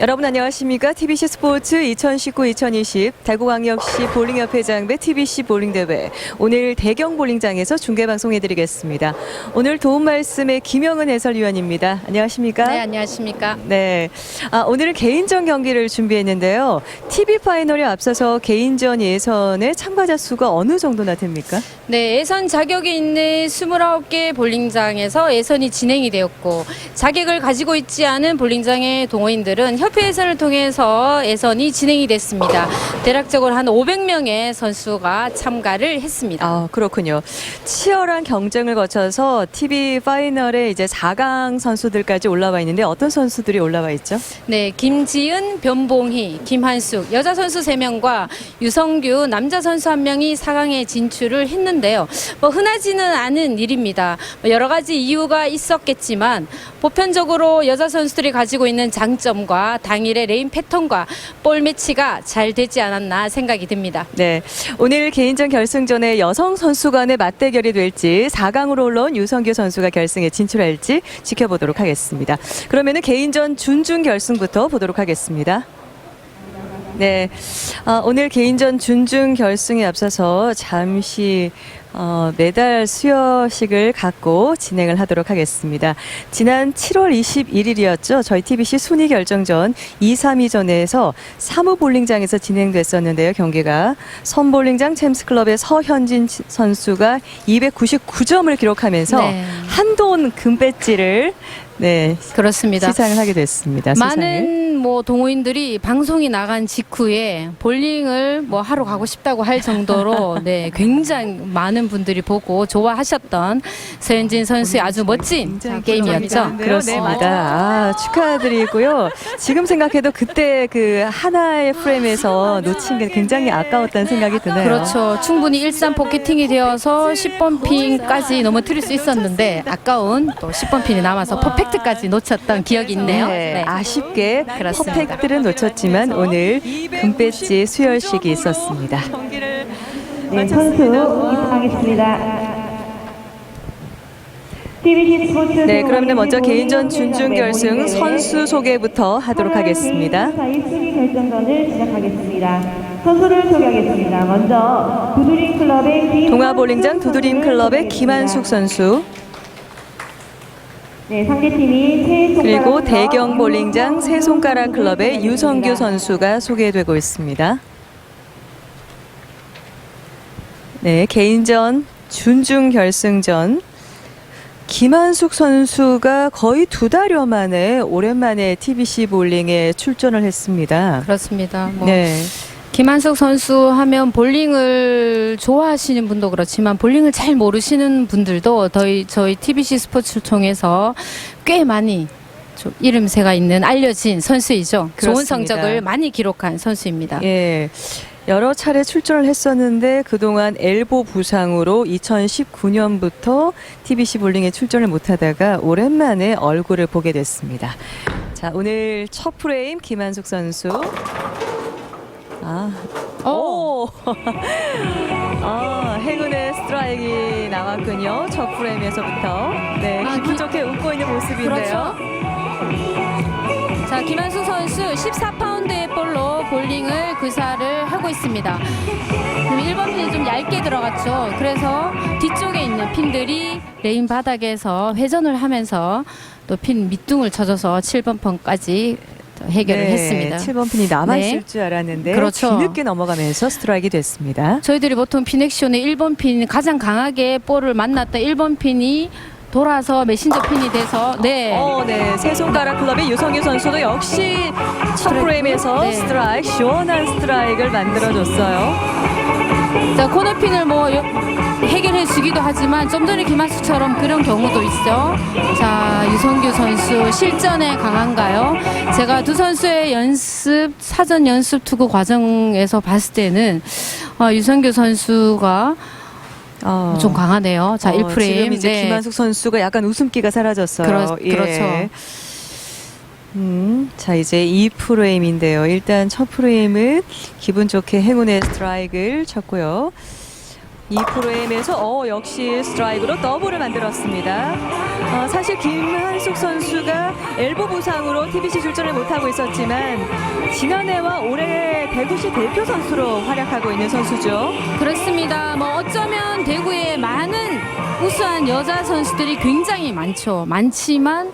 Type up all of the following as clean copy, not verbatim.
여러분 안녕하십니까? TBC 스포츠 2019-2020 대구광역시 볼링협회장배 TBC 볼링대회 오늘 대경 볼링장에서 중계방송해드리겠습니다. 오늘 도움 말씀의 김영은 해설위원입니다. 안녕하십니까? 네, 안녕하십니까? 네, 오늘은 개인전 경기를 준비했는데요. TV 파이널에 앞서서 개인전 예선의 참가자 수가 어느 정도나 됩니까? 네, 예선 자격이 있는 29개 볼링장에서 예선이 진행이 되었고 자격을 가지고 있지 않은 볼링장의 동호인들은 협회 예선을 통해서 예선이 진행이 됐습니다. 대략적으로 한 500명의 선수가 참가를 했습니다. 아, 그렇군요. 치열한 경쟁을 거쳐서 TV 파이널에 이제 4강 선수들까지 올라와 있는데 어떤 선수들이 올라와 있죠? 네, 김지은, 변봉희, 김한숙 여자 선수 3명과 유성규 남자 선수 1명이 4강에 진출을 했는데요. 흔하지는 않은 일입니다. 여러 가지 이유가 있었겠지만 보편적으로 여자 선수들이 가지고 있는 장점과 당일의 레인 패턴과 볼 매치가 잘 되지 않았나 생각이 듭니다. 네, 오늘 개인전 결승전에 여성 선수 간의 맞대결이 될지 4강으로 올라온 유성규 선수가 결승에 진출할지 지켜보도록 하겠습니다. 그러면은 개인전 준중 결승부터 보도록 하겠습니다. 네, 오늘 개인전 준중 결승에 앞서서 잠시 메달 수여식을 갖고 진행을 하도록 하겠습니다. 지난 7월 21일이었죠. 저희 TBC 순위 결정전 2, 3위전에서 사무볼링장에서 진행됐었는데요. 경기가 선볼링장 챔스클럽의 서현진 선수가 299점을 기록하면서 네. 한돈 금배지를 그렇습니다. 시상을 하게 됐습니다. 많은 동호인들이 방송이 나간 직후에 볼링을 하러 가고 싶다고 할 정도로 굉장히 많은 분들이 보고 좋아하셨던 서현진 선수의 아주 멋진 게임이었죠. 그렇습니다. 축하드리고요. 지금 생각해도 그때 그 하나의 프레임에서 놓친 게 굉장히 아까웠다는 생각이 드네요. 그렇죠. 충분히 일산 포켓팅이 되어서 10번 핀까지 넘어뜨릴 수 있었는데 아까운 또 10번 핀이 남아서 퍼펙트까지 놓쳤던 기억이 있네요. 네, 아쉽게 그렇습니다. 퍼펙트를 놓쳤지만 오늘 금배지 수여식이 있었습니다. 네, 선수 입장하겠습니다. 네, 그러면 먼저 개인전 준중 결승 선수 소개부터 하도록 하겠습니다. 1순위 결정전을 시작하겠습니다. 선수를 소개하겠습니다. 먼저 두드림 클럽의 동아볼링장 두드림 클럽의 김한숙 선수, 네, 상대팀이 그리고 대경 볼링장 세손가락 클럽의 유성규 선수가 소개되고 있습니다. 네, 개인전 준중 결승전 김한숙 선수가 거의 2달여 만에 오랜만에 TBC 볼링에 출전을 했습니다. 그렇습니다. 네. 김한숙 선수 하면 볼링을 좋아하시는 분도 그렇지만 볼링을 잘 모르시는 분들도 저희 TBC 스포츠를 통해서 꽤 많이 좀 이름새가 있는 알려진 선수이죠. 그렇습니다. 좋은 성적을 많이 기록한 선수입니다. 예. 여러 차례 출전을 했었는데 그동안 엘보 부상으로 2019년부터 TBC 볼링에 출전을 못하다가 오랜만에 얼굴을 보게 됐습니다. 자, 오늘 첫 프레임 김한숙 선수. 행운의 스트라이크가 나왔군요. 첫 프레임에서부터. 네, 기분 좋게 웃고 있는 모습인데요. 그렇죠. 자, 김한숙 선수 14파운드의 볼로 볼링을 구사를 하고 있습니다. 1번 핀이 좀 얇게 들어갔죠. 그래서 뒤쪽에 있는 핀들이 레인 바닥에서 회전을 하면서 또 핀 밑둥을 쳐줘서 7번 핀까지 해결을 했습니다. 7번 핀이 남아있을 줄 알았는데 그렇죠. 뒤늦게 넘어가면서 스트라이크가 됐습니다. 저희들이 보통 핀 액션에 1번 핀 가장 강하게 볼을 만났던 1번 핀이 돌아서 메신저 핀이 돼서 네, 세손가락 클럽의 유성규 선수도 역시 첫 프레임에서 스트라이크, 시원한 스트라이크를 만들어줬어요. 자, 코너핀을 해결해 주기도 하지만 좀 전에 김한숙처럼 그런 경우도 있죠. 자, 유성규 선수 실전에 강한가요? 제가 두 선수의 사전 연습 투구 과정에서 봤을 때는 유성규 선수가 좀 강하네요. 자, 1프레임. 지금 이제 김한숙 선수가 약간 웃음기가 사라졌어요. 그렇죠. 자, 이제 2프레임인데요. 일단 첫 프레임은 기분 좋게 행운의 스트라이크를 쳤고요. 2프로엠에서 역시 스트라이크로 더블을 만들었습니다. 사실 김한숙 선수가 엘보 부상으로 TBC 출전을 못하고 있었지만 지난해와 올해 대구시 대표 선수로 활약하고 있는 선수죠. 그렇습니다. 뭐 어쩌면 대구에 많은 우수한 여자 선수들이 굉장히 많지만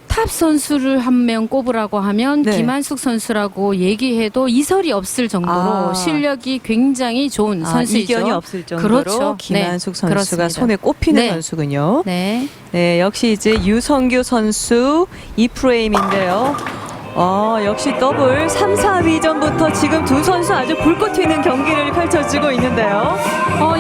탑 선수를 한 명 꼽으라고 하면 네. 김한숙 선수라고 얘기해도 이설이 없을 정도로 실력이 굉장히 좋은 선수이죠. 이견이 없을 정도로 그렇죠. 김한숙 네, 선수가 그렇습니다. 손에 꼽히는 네. 선수군요. 네. 네, 역시 이제 유성규 선수 2프레임인데요. 역시 더블 3, 4위전부터 지금 두 선수 아주 불꽃 튀는 경기를 펼쳐지고 있는데요.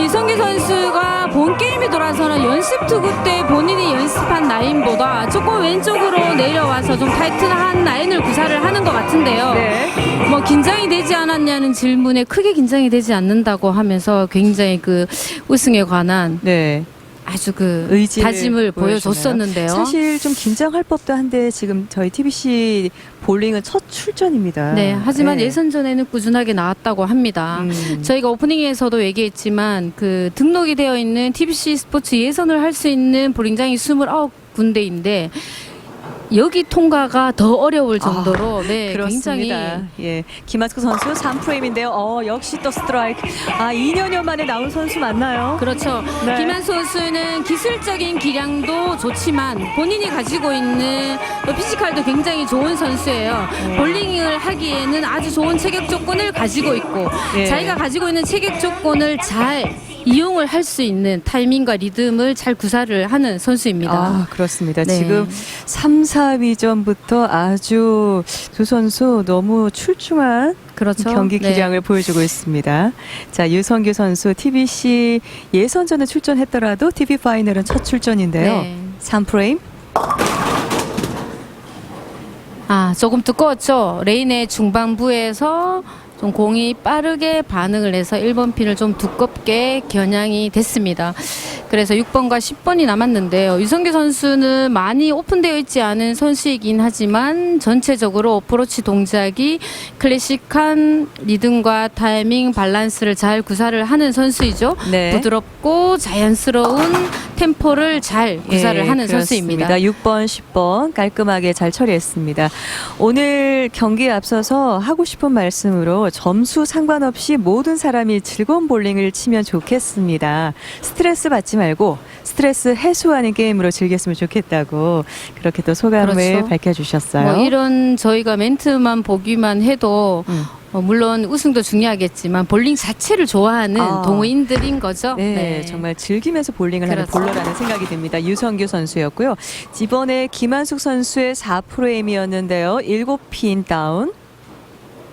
이성규 선수가 본 게임이 돌아서는 연습 투구 때 본인이 연습한 라인보다 조금 왼쪽으로 내려와서 좀 타이트한 라인을 구사를 하는 것 같은데요. 네. 뭐 긴장이 되지 않았냐는 질문에 크게 긴장이 되지 않는다고 하면서 굉장히 그 우승에 관한 네. 아주 그 의지를 다짐을 보여주네요. 보여줬었는데요. 사실 좀 긴장할 법도 한데 지금 저희 TBC 볼링은 첫 출전입니다. 네, 하지만 네. 예선전에는 꾸준하게 나왔다고 합니다. 저희가 오프닝에서도 얘기했지만 그 등록이 되어 있는 TBC 스포츠 예선을 할 수 있는 볼링장이 29군데인데 여기 통과가 더 어려울 정도로 네, 굉장히 그렇습니다. 예, 김한숙 선수 3프레임인데요. 역시 또 스트라이크. 2년여 만에 나온 선수 맞나요? 그렇죠. 네. 김한수 선수는 기술적인 기량도 좋지만 본인이 가지고 있는 또 피지컬도 굉장히 좋은 선수예요. 볼링을 하기에는 아주 좋은 체격 조건을 가지고 있고 예. 자기가 가지고 있는 체격 조건을 잘 이용을 할 수 있는 타이밍과 리듬을 잘 구사를 하는 선수입니다. 그렇습니다. 네. 지금 3, 4위전부터 아주 두 선수 너무 출중한 그렇죠. 경기 네. 기량을 보여주고 있습니다. 자, 유성규 선수 TBC 예선전에 출전했더라도 TV 파이널은 첫 출전인데요. 네. 3프레임. 조금 두꺼웠죠. 레인의 중반부에서 좀 공이 빠르게 반응을 해서 1번 핀을 좀 두껍게 겨냥이 됐습니다. 그래서 6번과 10번이 남았는데요. 유성규 선수는 많이 오픈되어 있지 않은 선수이긴 하지만 전체적으로 어프로치 동작이 클래식한 리듬과 타이밍, 밸런스를 잘 구사를 하는 선수이죠. 네. 부드럽고 자연스러운 템포를 잘 구사를 하는 선수입니다. 6번, 10번 깔끔하게 잘 처리했습니다. 오늘 경기에 앞서서 하고 싶은 말씀으로 점수 상관없이 모든 사람이 즐거운 볼링을 치면 좋겠습니다. 스트레스 받지 말고 스트레스 해소하는 게임으로 즐겼으면 좋겠다고 그렇게 또 소감을 그렇죠. 밝혀주셨어요. 뭐 이런 저희가 멘트만 보기만 해도 물론 우승도 중요하겠지만 볼링 자체를 좋아하는 동호인들인 거죠. 네, 정말 즐기면서 볼링을 하는 그렇죠. 볼러라는 생각이 듭니다. 유성규 선수였고요. 이번에 김한숙 선수의 4프레임이었는데요. 7핀 다운.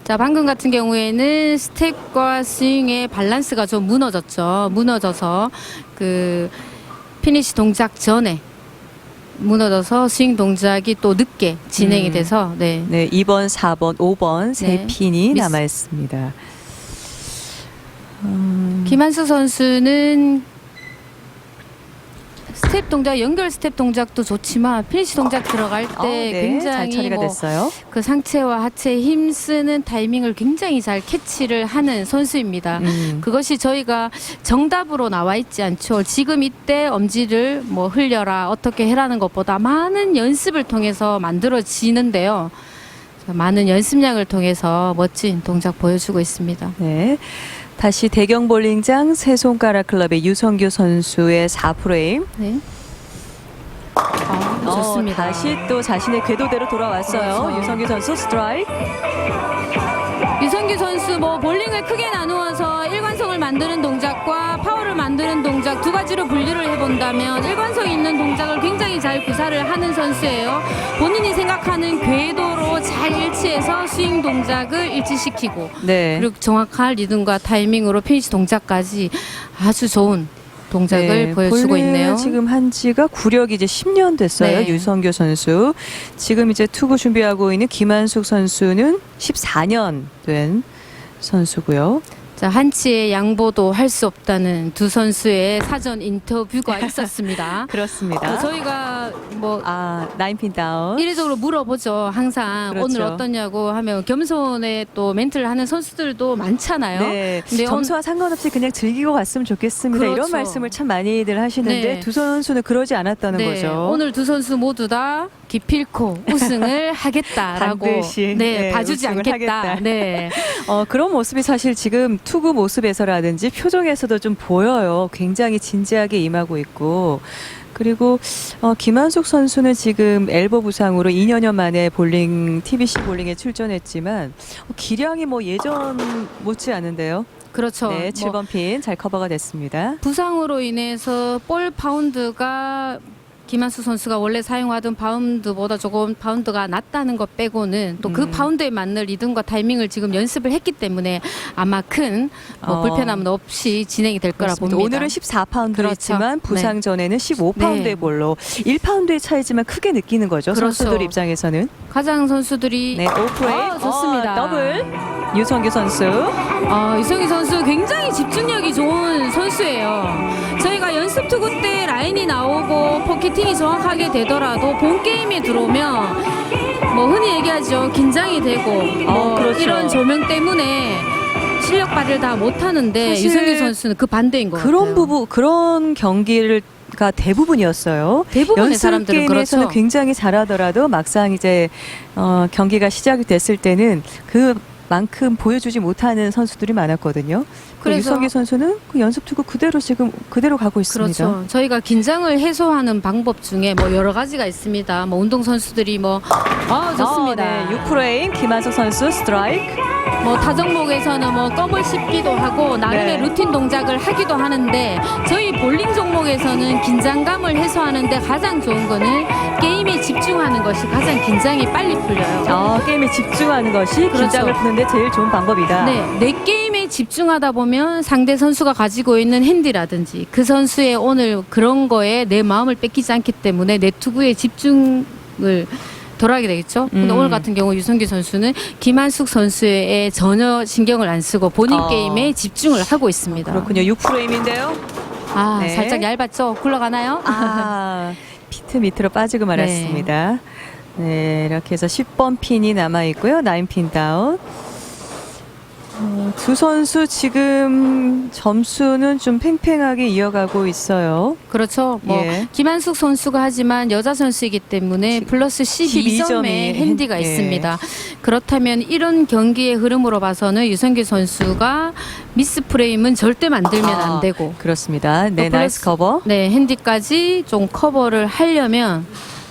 자, 방금 같은 경우에는 스텝과 스윙의 밸런스가 좀 무너져서 그 피니시 동작 전에 무너져서 스윙 동작이 또 늦게 진행이 돼서 네. 네, 2번, 4번, 5번 세 네. 핀이 미스. 남아 있습니다. 김한수 선수는 스텝 동작, 연결 스텝 동작도 좋지만 피니시 동작 들어갈 때 네, 잘 굉장히 처리가 됐어요. 그 상체와 하체에 힘쓰는 타이밍을 굉장히 잘 캐치를 하는 선수입니다. 그것이 저희가 정답으로 나와 있지 않죠. 지금 이때 엄지를 뭐 흘려라, 어떻게 해라는 것보다 많은 연습을 통해서 만들어지는데요. 많은 연습량을 통해서 멋진 동작 보여주고 있습니다. 네. 다시 대경 볼링장 세 손가락 클럽의 유성규 선수의 4프레임. 네. 좋습니다. 다시 또 자신의 궤도대로 돌아왔어요. 그렇죠. 유성규 선수 스트라이크. 유성규 선수 뭐 볼링을 크게 나누어서 일관성을 만드는 동작과 파워를 만드는 동작 두 가지로 분류를 해본다면 일관성 있는 동작을 굉장히 잘 구사를 하는 선수예요. 본인이 생각하는 궤도로 잘 일치해서 스윙 동작을 일치시키고 네. 그리고 정확한 리듬과 타이밍으로 피니시 동작까지 아주 좋은 동작을 보여주고 볼링을 있네요. 지금 한 지가 구력이 이제 10년 됐어요. 네. 유성규 선수. 지금 이제 투구 준비하고 있는 김한숙 선수는 14년 된 선수고요. 자, 한치의 양보도 할 수 없다는 두 선수의 사전 인터뷰가 있었습니다. 그렇습니다. 저희가 뭐 나인핀 다운. 이례적으로 물어보죠. 항상 그렇죠. 오늘 어떠냐고 하면 겸손에 또 멘트를 하는 선수들도 많잖아요. 네. 근데 점수와 상관없이 그냥 즐기고 갔으면 좋겠습니다. 이런 그렇죠. 말씀을 참 많이들 하시는데 네. 두 선수는 그러지 않았다는 네, 거죠. 오늘 두 선수 모두 다 기필코 우승을 하겠다라고 반드시, 네, 봐주지 우승을 않겠다. 하겠다. 네. 그런 모습이 사실 지금 투구 모습에서라든지 표정에서도 좀 보여요. 굉장히 진지하게 임하고 있고. 그리고 김한숙 선수는 지금 엘보 부상으로 2년 만에 TBC 볼링에 출전했지만 기량이 뭐 예전 못지 않은데요. 그렇죠. 네, 뭐 7번 핀 잘 커버가 됐습니다. 부상으로 인해서 볼 파운드가 김한수 선수가 원래 사용하던 파운드보다 조금 파운드가 낮다는 것 빼고는 또 그 파운드에 맞는 리듬과 타이밍을 지금 연습을 했기 때문에 아마 큰 불편함은 없이 진행이 될 거라 그렇습니다. 봅니다. 오늘은 14파운드를 그렇죠. 했지만 부상 네. 전에는 15파운드의 네. 볼로 1파운드의 차이지만 크게 느끼는 거죠. 그렇죠. 선수들 입장에서는. 가장 선수들이 네, 오프레이. 좋습니다. 더블. 유성규 선수. 이성희 선수 굉장히 집중력이 좋은 선수예요. 저희가 연습 투구 때 라인이 나오고 포켓팅이 정확하게 되더라도 본 게임에 들어오면 뭐 흔히 얘기하죠. 긴장이 되고 뭐 그렇죠. 이런 조명 때문에 실력 발휘를 다 못하는데 사실 유성규 선수는 그 반대인 것 같아요. 그런 경기가 대부분이었어요. 대부분의 연습 사람들은 게임에서는 그렇죠. 굉장히 잘하더라도 막상 이제 경기가 시작이 됐을 때는 그만큼 보여주지 못하는 선수들이 많았거든요. 그래서 유성규 선수는 그 연습 투구 그대로 가고 있습니다. 그렇죠. 저희가 긴장을 해소하는 방법 중에 뭐 여러 가지가 있습니다. 뭐 운동 선수들이 좋습니다. 네. 6프레임 김한석 선수 스트라이크. 뭐 타종목에서는 뭐 껌을 씹기도 하고 나름의 네. 루틴 동작을 하기도 하는데 저희 볼링 종목에서는 긴장감을 해소하는데 가장 좋은 거는 게임에 집중하는 것이 가장 긴장이 빨리 풀려요. 게임에 집중하는 것이 그렇죠. 긴장을 푸는데 제일 좋은 방법이다. 네, 내 게임에 집중하다 보면 상대 선수가 가지고 있는 핸디라든지 그 선수의 오늘 그런 거에 내 마음을 뺏기지 않기 때문에 내 투구에 집중을 덜하게 되겠죠. 근데 오늘 같은 경우 유성규 선수는 김한숙 선수에 전혀 신경을 안 쓰고 본인 게임에 집중을 하고 있습니다. 그렇군요. 6프레임인데요. 네. 살짝 얇았죠? 굴러가나요? 피트 밑으로 빠지고 말았습니다. 네, 이렇게 해서 10번 핀이 남아 있고요. 9핀 다운. 두 선수 지금 점수는 좀 팽팽하게 이어가고 있어요. 그렇죠. 예. 김한숙 선수가 하지만 여자 선수이기 때문에 플러스 12점의 핸디가 있습니다. 그렇다면 이런 경기의 흐름으로 봐서는 유성규 선수가 미스 프레임은 절대 만들면 안 되고 그렇습니다. 네, 나이스 커버. 네, 핸디까지 좀 커버를 하려면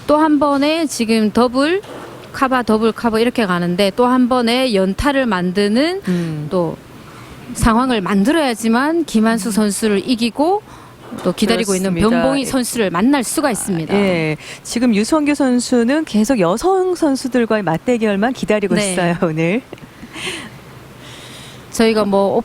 또 한 번에 지금 더블 커버 이렇게 가는데 또 한 번에 연타를 만드는 또 상황을 만들어야지만 김한수 선수를 이기고 또 기다리고 그렇습니다. 있는 변봉희 선수를 만날 수가 있습니다. 예, 지금 유성규 선수는 계속 여성 선수들과의 맞대결만 기다리고 네. 있어요, 오늘. 저희가 뭐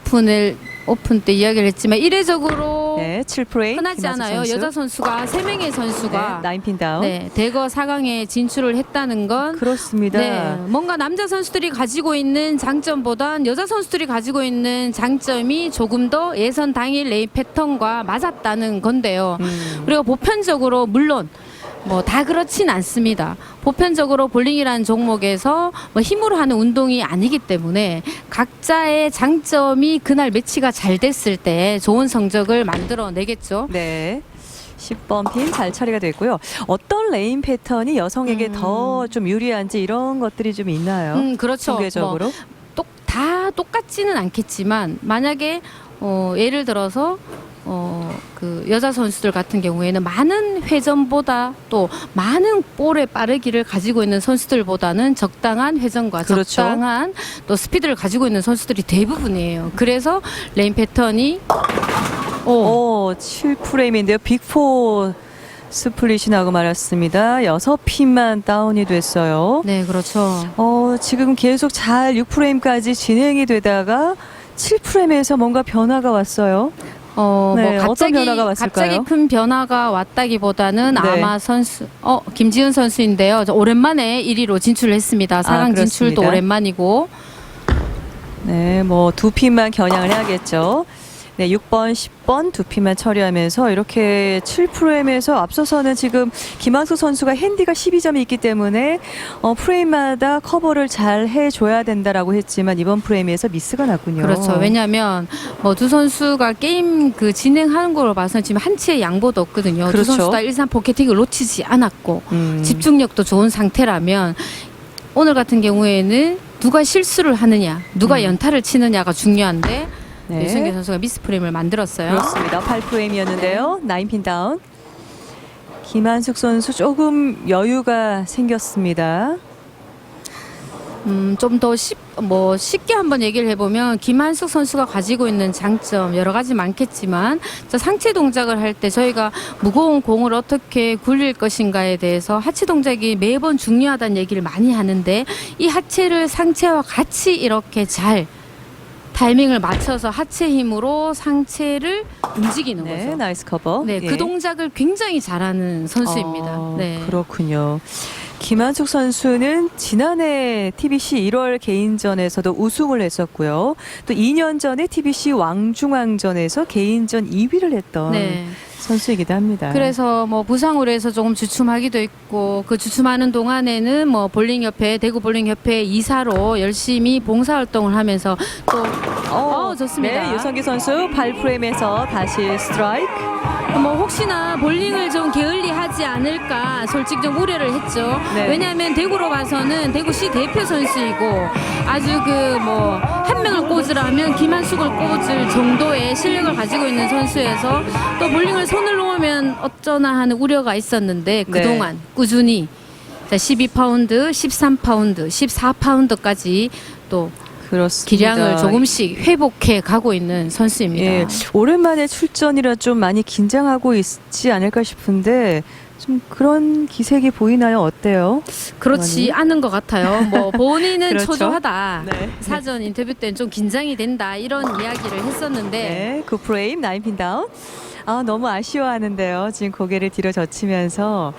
오픈 때 이야기를 했지만 이례적으로 네, 7프레임. 흔하지 않아요. 여자 선수가 3명의 선수가 네, 9핀 다운. 대거 4강에 진출을 했다는 건 그렇습니다. 뭔가 남자 선수들이 가지고 있는 장점보단 여자 선수들이 가지고 있는 장점이 조금 더 예선 당일 레이 패턴과 맞았다는 건데요. 그리고 보편적으로 물론 뭐 다 그렇진 않습니다. 보편적으로 볼링이라는 종목에서 뭐 힘으로 하는 운동이 아니기 때문에 각자의 장점이 그날 매치가 잘 됐을 때 좋은 성적을 만들어내겠죠. 네. 10번 핀 잘 처리가 됐고요. 어떤 레인 패턴이 여성에게 더 좀 유리한지 이런 것들이 좀 있나요? 그렇죠. 통계적으로? 다 똑같지는 않겠지만 만약에 예를 들어서 그 여자 선수들 같은 경우에는 많은 회전보다 또 많은 볼의 빠르기를 가지고 있는 선수들보다는 적당한 회전과 그렇죠. 적당한 또 스피드를 가지고 있는 선수들이 대부분이에요. 그래서 레인 패턴이 7프레임인데요. 빅4 스플릿이 나고 말았습니다. 6핀만 다운이 됐어요. 네, 그렇죠. 지금 계속 잘 6프레임까지 진행이 되다가 7프레임에서 뭔가 변화가 왔어요. 네, 어떤 변화가 왔을까요? 갑자기 큰 변화가 왔다기보다는 네. 아마 김지은 선수인데요. 오랜만에 1위로 진출을 했습니다. 4강 진출도 그렇습니다. 오랜만이고 네, 뭐 두 핀만 겨냥을 해야겠죠. 네, 6번, 10번 두 핀만 처리하면서 이렇게 7프레임에서 앞서서는 지금 김학수 선수가 핸디가 12점이 있기 때문에 프레임마다 커버를 잘 해줘야 된다라고 했지만 이번 프레임에서 미스가 났군요. 그렇죠. 왜냐하면 뭐 두 선수가 게임 그 진행하는 걸로 봐서는 지금 한 치의 양보도 없거든요. 그렇죠. 두 선수 다 일산 포켓팅을 놓치지 않았고 집중력도 좋은 상태라면 오늘 같은 경우에는 누가 실수를 하느냐, 누가 연타를 치느냐가 중요한데 네. 유승규 선수가 미스 프레임을 만들었어요. 그렇습니다. 8프레임이었는데요. 9핀 다운. 김한숙 선수 조금 여유가 생겼습니다. 좀 더 쉽게 한번 얘기를 해보면 김한숙 선수가 가지고 있는 장점 여러 가지 많겠지만 상체 동작을 할 때 저희가 무거운 공을 어떻게 굴릴 것인가에 대해서 하체 동작이 매번 중요하다는 얘기를 많이 하는데 이 하체를 상체와 같이 이렇게 잘 타이밍을 맞춰서 하체 힘으로 상체를 움직이는 네, 거죠. 나이스 커버. 네, 예. 그 동작을 굉장히 잘하는 선수입니다. 네. 그렇군요. 김한숙 선수는 지난해 TBC 1월 개인전에서도 우승을 했었고요. 또 2년 전에 TBC 왕중왕전에서 개인전 2위를 했던 네. 선수이기도 합니다. 그래서 뭐 부상으로 해서 조금 주춤하기도 했고 그 주춤하는 동안에는 뭐 볼링협회 대구 볼링협회 이사로 열심히 봉사활동을 하면서 또 좋습니다. 네, 유성기 선수 8프레임에서 다시 스트라이크. 뭐 혹시나 볼링을 좀 게을리하지 않을까 솔직히 좀 우려를 했죠. 네. 왜냐하면 대구로 봐서는 대구시 대표 선수이고 아주 그 뭐 한 명을 꽂으라면 김한숙을 꽂을 정도의 실력을 가지고 있는 선수여서 또 볼링을 손을 놓으면 어쩌나 하는 우려가 있었는데 그동안 꾸준히 12파운드, 13파운드, 14파운드까지 또 그렇습니다. 기량을 조금씩 회복해 가고 있는 선수입니다. 예, 오랜만에 출전이라 좀 많이 긴장하고 있지 않을까 싶은데 좀 그런 기색이 보이나요? 어때요? 그렇지 않은 것 같아요. 뭐 본인은 그렇죠. 초조하다. 네. 사전 인터뷰 때는 좀 긴장이 된다 이런 이야기를 했었는데 네, 9프레임 9핀 다운. 너무 아쉬워하는데요. 지금 고개를 뒤로 젖히면서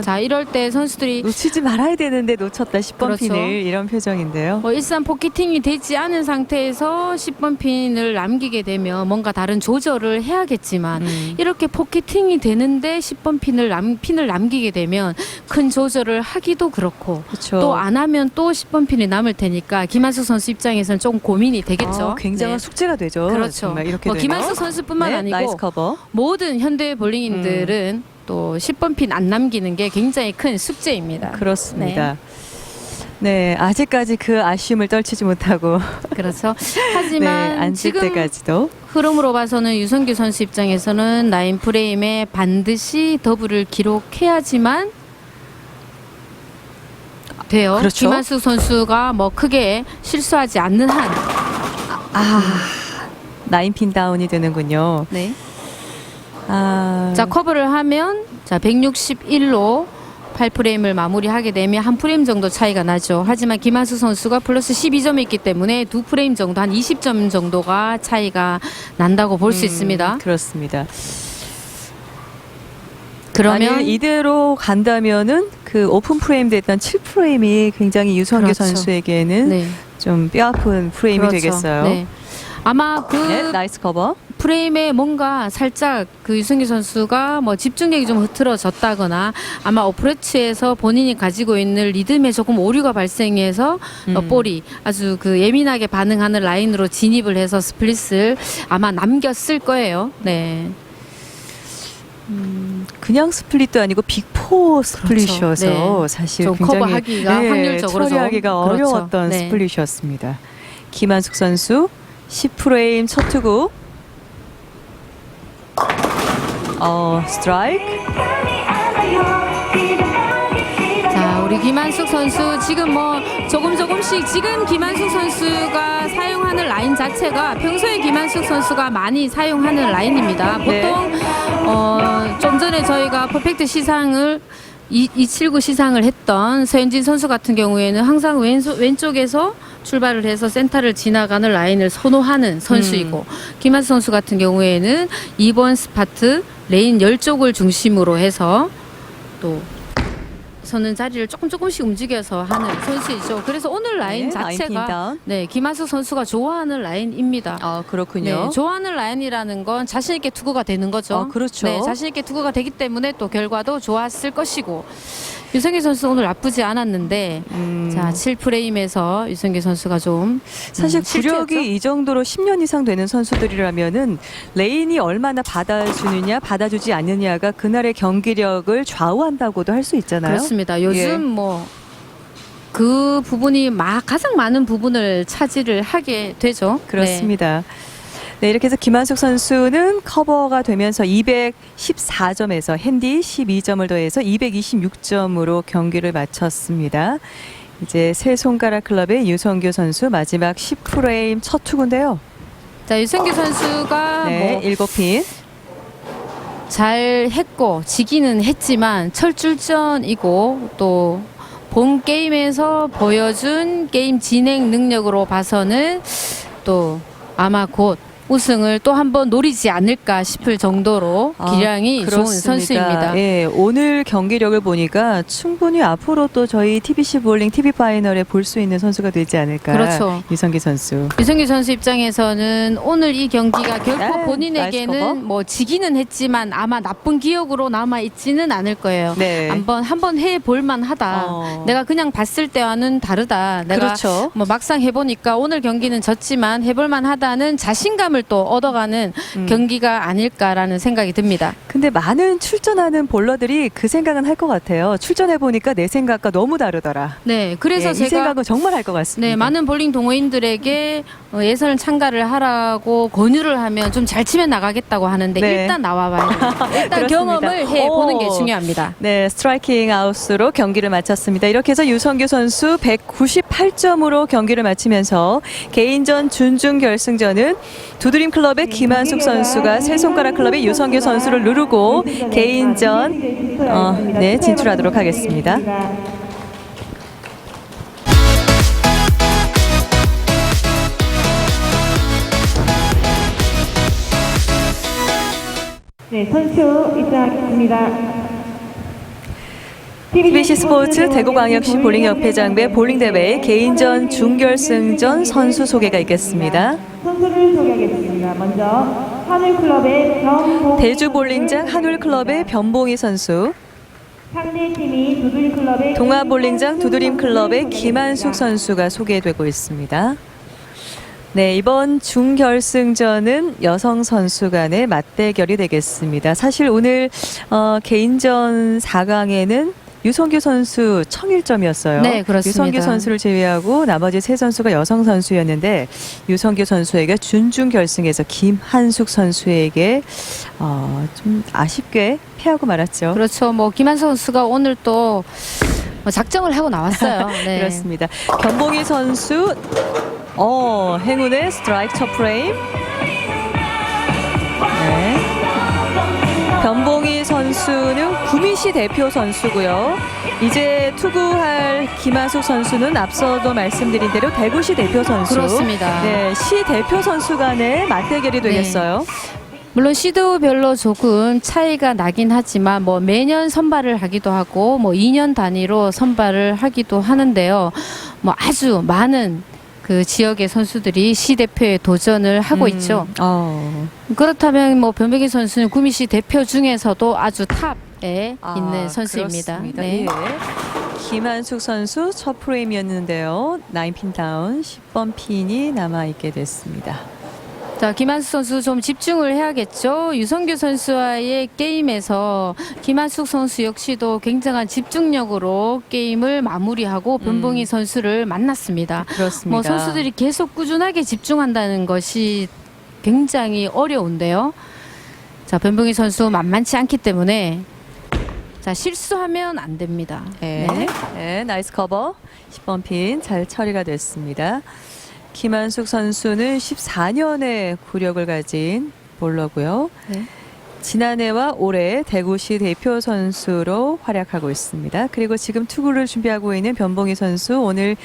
자 이럴 때 선수들이 놓치지 말아야 되는데 놓쳤다 10번 그렇죠. 핀을 이런 표정인데요. 뭐 일산 포켓팅이 되지 않은 상태에서 10번 핀을 남기게 되면 뭔가 다른 조절을 해야겠지만 이렇게 포켓팅이 되는데 10번 핀을 남기게 되면 큰 조절을 하기도 그렇고 그렇죠. 또 안 하면 또 10번 핀이 남을 테니까 김한숙 선수 입장에서는 좀 고민이 되겠죠. 굉장한 네. 숙제가 되죠. 그렇죠. 정말 이렇게 뭐 되면. 김한숙 선수뿐만 네, 아니고 나이스 커버. 모든 현대 볼링인들은 또 10번 핀 안 남기는 게 굉장히 큰 숙제입니다. 그렇습니다. 네, 아직까지 그 아쉬움을 떨치지 못하고 그렇죠. 네, 하지만 앉을 지금 때까지도 흐름으로 봐서는 유성규 선수 입장에서는 9프레임에 반드시 더블을 기록해야지만 돼요. 그렇죠. 김한숙 선수가 뭐 크게 실수하지 않는 한. 9핀 다운이 되는군요. 네. 자 커버를 하면 자 161로 8프레임을 마무리하게 되면 한 프레임 정도 차이가 나죠. 하지만 김한수 선수가 플러스 12점이 있기 때문에 두 프레임 정도 한 20점 정도가 차이가 난다고 볼 수 있습니다. 그렇습니다. 그러면 만약 이대로 간다면은 그 오픈 프레임 됐던 7프레임이 굉장히 유성규 그렇죠. 선수에게는 네. 좀 뼈아픈 프레임이 그렇죠. 되겠어요. 네. 아마 그 네, 나이스 커버. 프레임에 뭔가 살짝 그 유승규 선수가 뭐 집중력이 좀 흐트러졌다거나 아마 어프로치에서 본인이 가지고 있는 리듬에 조금 오류가 발생해서 볼이 아주 그 예민하게 반응하는 라인으로 진입을 해서 스플릿을 아마 남겼을 거예요. 네. 그냥 스플릿도 아니고 빅4 스플릿이어서 네. 사실 좀 굉장히 커버하기가 확률적으로 좀 처리하기가 그렇죠. 어려웠던 네. 스플릿이었습니다. 김한숙 선수 10프레임 첫 투구. 스트라이크. 자, 우리 김한숙 선수 지금 뭐 조금씩 지금 김한숙 선수가 사용하는 라인 자체가 평소에 김한숙 선수가 많이 사용하는 라인입니다. 보통 좀 전에 저희가 퍼펙트 시상을 279 시상을 했던 서현진 선수 같은 경우에는 항상 왼쪽에서 출발을 해서 센터를 지나가는 라인을 선호하는 선수이고 김한수 선수 같은 경우에는 2번 스파트 레인 10쪽을 중심으로 해서 또 서는 자리를 조금씩 움직여서 하는 선수이죠. 그래서 오늘 라인 네, 라인 자체가 핀다운. 네, 김한숙 선수가 좋아하는 라인입니다. 아, 그렇군요. 네, 좋아하는 라인이라는 건 자신 있게 투구가 되는 거죠. 아, 그렇죠. 네, 자신 있게 투구가 되기 때문에 또 결과도 좋았을 것이고 유성규 선수 오늘 나쁘지 않았는데 자 7프레임에서 유성규 선수가 좀 사실 실수였죠? 구력이 이 정도로 10년 이상 되는 선수들이라면은 레인이 얼마나 받아주느냐 받아주지 않느냐가 그날의 경기력을 좌우한다고도 할 수 있잖아요. 그렇습니다. 요즘 예. 뭐 그 부분이 가장 많은 부분을 차지를 하게 되죠. 그렇습니다. 네, 이렇게 해서 김한숙 선수는 커버가 되면서 214점에서 핸디 12점을 더해서 226점으로 경기를 마쳤습니다. 이제 세 손가락 클럽의 유성규 선수 마지막 10프레임 첫 투구인데요. 자 유성규 선수가 네, 뭐 7핀. 잘 했고 지기는 했지만 철줄전이고 또 본 게임에서 보여준 게임 진행 능력으로 봐서는 또 아마 곧 우승을 또 한번 노리지 않을까 싶을 정도로 기량이 좋은 선수입니다. 예, 오늘 경기력을 보니까 충분히 앞으로 또 저희 TBC 볼링 TV 파이널에 볼 수 있는 선수가 되지 않을까. 그렇죠. 유성기 선수. 유성규 선수 입장에서는 오늘 이 경기가 결코 네, 나이스 커버. 본인에게는 뭐 지기는 했지만 아마 나쁜 기억으로 남아 있지는 않을 거예요. 네. 한번 해볼 만하다. 내가 그냥 봤을 때와는 다르다. 내가 그렇죠. 뭐 막상 해보니까 오늘 경기는 졌지만 해볼 만하다는 자신감을 또 얻어가는 경기가 아닐까라는 생각이 듭니다. 근데 많은 출전하는 볼러들이 그 생각은 할 것 같아요. 출전해 보니까 내 생각과 너무 다르더라. 네, 그래서 예, 이 제가 생각은 정말 할 것 같습니다. 네, 많은 볼링 동호인들에게 예선을 참가를 하라고 권유를 하면 좀 잘 치면 나가겠다고 하는데 네. 일단 나와봐야 돼요. 일단 그렇습니다. 경험을 해보는 게 오. 중요합니다. 네, 스트라이킹 아웃으로 경기를 마쳤습니다. 이렇게 해서 유성규 선수 198점으로 경기를 마치면서 개인전 준중 결승전은 두드림 클럽의 김한숙 선수가 세 손가락 클럽의 유성규 선수를 누르고 개인전 진출하도록 하겠습니다. 네, 선수 입장하겠습니다. TBC 스포츠 대구광역시 볼링협회장배 볼링대회 개인전 준결승전 선수 소개가 있겠습니다. 선수를 소개하겠습니다. 먼저 하늘클럽의 변봉 대주볼링장 한울클럽의 변봉희 선수, 상대팀이 두드림클럽의 동아볼링장 두드림클럽의 김한숙 선수가 소개되고 있습니다. 네, 이번 준결승전은 여성 선수 간의 맞대결이 되겠습니다. 사실 오늘 개인전 4강에는 유성규 선수 1001점이었어요. 네, 그렇습니다. 유성규 선수를 제외하고 나머지 세 선수가 여성 선수였는데 유성규 선수에게 준중 결승에서 김한숙 선수에게 좀 아쉽게 패하고 말았죠. 그렇죠. 뭐 김한수 선수가 오늘 또 작정을 하고 나왔어요. 네. 그렇습니다. 변봉희 선수 행운의 스트라이크 첫 프레임. 네. 변봉희 선수는 구미시 대표 선수고요. 이제 투구할 김한숙 선수는 앞서도 말씀드린 대로 대구시 대표 선수. 그렇습니다. 네, 시 대표 선수 간의 맞대결이 되겠어요. 물론 시도별로 조금 차이가 나긴 하지만 뭐 매년 선발을 하기도 하고 뭐 2년 단위로 선발을 하기도 하는데요. 뭐 아주 많은 그 지역의 선수들이 시 대표에 도전을 하고 있죠. 그렇다면 뭐 변백희 선수는 구미시 대표 중에서도 아주 탑에 있는 선수입니다. 그렇습니다. 네. 예. 김한숙 선수 첫 프레임이었는데요. 9핀 다운 10번 핀이 남아있게 됐습니다. 자, 김한숙 선수 좀 집중을 해야겠죠. 유성규 선수와의 게임에서 김한숙 선수 역시도 굉장한 집중력으로 게임을 마무리하고 변봉희 선수를 만났습니다. 그렇습니다. 뭐 선수들이 계속 꾸준하게 집중한다는 것이 굉장히 어려운데요. 자, 변봉희 선수 만만치 않기 때문에 자, 실수하면 안 됩니다. 네. 네, 나이스 커버. 10번 핀 잘 처리가 됐습니다. 김한숙 선수는 14년의 구력을 가진 볼러고요. 네. 지난해와 올해 대구시 대표 선수로 활약하고 있습니다. 그리고 지금 투구를 준비하고 있는 변봉희 선수 오늘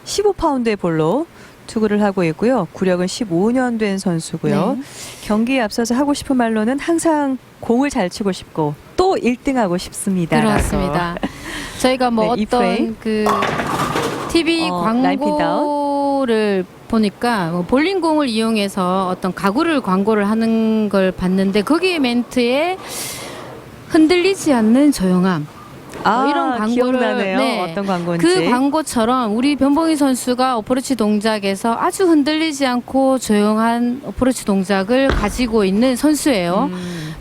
15파운드의 볼로 투구를 하고 있고요. 구력은 15년 된 선수고요. 네. 경기에 앞서서 하고 싶은 말로는 항상 공을 잘 치고 싶고 또 또 1등하고 싶습니다. 그렇습니다. 저희가 뭐 네, 이 어떤 프레임. 그 TV 라인 핀 광고를 보니까 뭐 볼링공을 이용해서 어떤 가구를 광고를 하는 걸 봤는데 거기에 멘트에 흔들리지 않는 조용함. 이런 광고를 기억나네요. 네, 어떤 광고인지. 그 광고처럼 우리 변봉희 선수가 어프로치 동작에서 아주 흔들리지 않고 조용한 어프로치 동작을 가지고 있는 선수예요.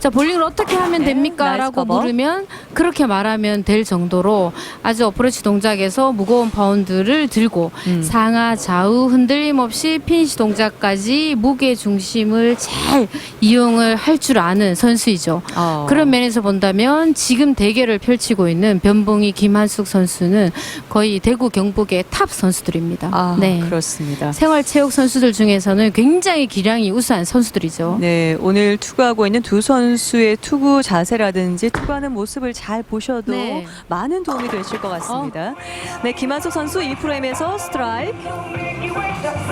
자, 볼링을 어떻게 하면 네, 됩니까? 나이스 라고 커버. 물으면 그렇게 말하면 될 정도로 아주 어프로치 동작에서 무거운 파운드를 들고 상하 좌우 흔들림 없이 피니시 동작까지 무게 중심을 잘 이용을 할 줄 아는 선수이죠. 그런 면에서 본다면 지금 대결을 펼치고 있는 변봉희 김한숙 선수는 거의 대구 경북의 탑 선수들입니다. 네. 그렇습니다. 생활체육 선수들 중에서는 굉장히 기량이 우수한 선수들이죠. 네, 오늘 투구하고 있는 두 선수의 투구 자세라든지 투구하는 모습을 잘 보셔도 네. 많은 도움이 되실 것 같습니다. 네, 김한숙 선수 이 프레임에서 스트라이크.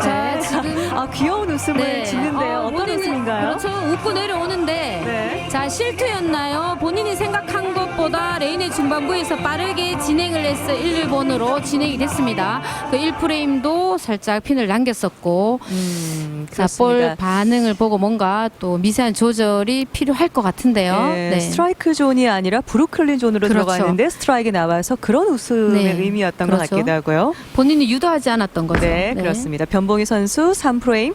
자, 네. 지금 귀여운 웃음을 짓는데요. 어떤 본인은 웃음인가요? 그렇죠. 웃고 내려오는데 네. 자, 실투였나요? 본인이 생각한 것보다 레인의 중반부에서 빠르게 진행을 해서 1, 1번으로 진행이 됐습니다. 그 1프레임도 살짝 핀을 남겼었고 자, 볼 그렇습니다. 반응을 보고 뭔가 또 미세한 조절이 필요할 것 같은데요. 네, 스트라이크 존이 아니라 브루클린 존으로 그렇죠. 들어가 있는데 스트라이크 나와서 그런 웃음의 네, 의미였던 것 그렇죠. 같기도 하고요. 본인이 유도하지 않았던 거죠. 네, 그렇습니다. 변봉희 선수 3프레임.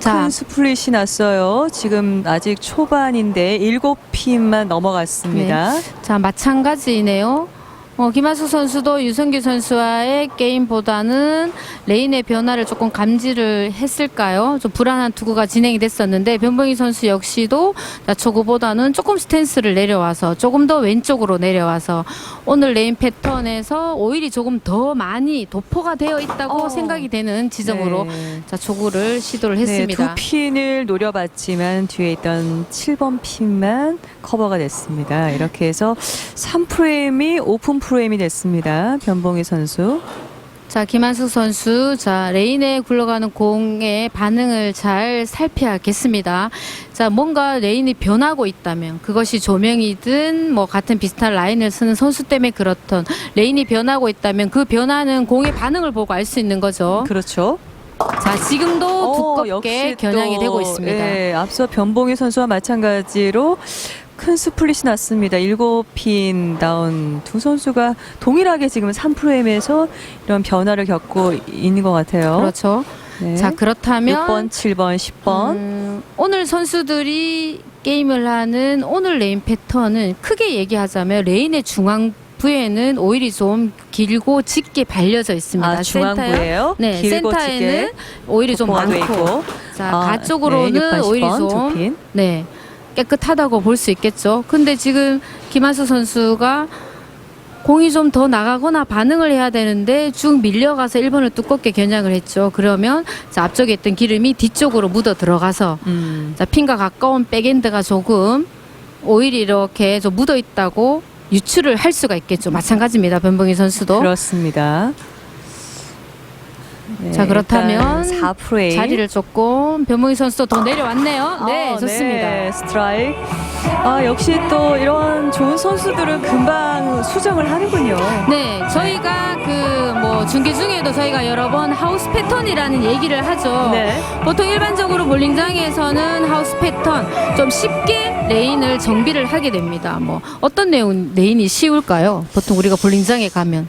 자. 큰 스플릿이 났어요. 지금 아직 초반인데 7핀만 넘어갔습니다. 자, 마찬가지네요. 김한숙 선수도 유성규 선수와의 게임보다는 레인의 변화를 조금 감지를 했을까요? 좀 불안한 투구가 진행이 됐었는데 변봉희 선수 역시도 초구보다는 조금 스탠스를 내려와서 조금 더 왼쪽으로 내려와서 오늘 레인 패턴에서 오일이 조금 더 많이 도포가 되어 있다고 생각이 되는 지점으로 네. 자, 초구를 시도를 네, 했습니다. 두 핀을 노려봤지만 뒤에 있던 7번 핀만 커버가 됐습니다. 이렇게 해서 3프레임이 오픈 프레임이 됐습니다. 변봉희 선수. 자, 김한숙 선수, 자, 레인에 굴러가는 공의 반응을 잘 살펴야겠습니다. 자, 뭔가 레인이 변하고 있다면 그것이 조명이든 뭐 같은 비슷한 라인을 쓰는 선수 때문에 그렇던 레인이 변하고 있다면 그 변화는 공의 반응을 보고 알 수 있는 거죠. 그렇죠. 자, 지금도 두껍게 역시 겨냥이 또, 되고 있습니다. 예, 앞서 변봉희 선수와 마찬가지로 큰 스플릿이 났습니다. 7핀 다운 두 선수가 동일하게 지금 3프레임에서 이런 변화를 겪고 있는 것 같아요. 그렇죠. 네. 자, 그렇다면 6번, 7번, 10번. 오늘 선수들이 게임을 하는 오늘 레인 패턴은 크게 얘기하자면 레인의 중앙부에는 오일이 좀 길고 짙게 발려져 있습니다. 중앙부예요? 네, 길고 센터에는 짙게 오일이 좀 도포가 돼 많고 있고. 자, 네, 가쪽으로는 6번, 오일이 10번, 두 좀 핀. 네, 깨끗하다고 볼 수 있겠죠. 근데 지금 김한수 선수가 공이 좀 더 나가거나 반응을 해야 되는데 쭉 밀려가서 1번을 두껍게 겨냥을 했죠. 그러면 자, 앞쪽에 있던 기름이 뒤쪽으로 묻어 들어가서 자, 핀과 가까운 백엔드가 조금 오일이 이렇게 좀 묻어 있다고 유출을 할 수가 있겠죠. 마찬가지입니다. 변봉희 선수도. 그렇습니다. 네, 자, 그렇다면 4프레임. 자리를 조금 변봉희 선수도 더 내려왔네요. 네, 좋습니다. 네, 스트라이크. 역시 또 이런 좋은 선수들은 금방 수정을 하는군요. 네, 저희가 그 뭐 중계 중에도 저희가 여러 번 하우스 패턴이라는 얘기를 하죠. 네. 보통 일반적으로 볼링장에서는 하우스 패턴 좀 쉽게 레인을 정비를 하게 됩니다. 뭐 어떤 레인이 쉬울까요? 보통 우리가 볼링장에 가면.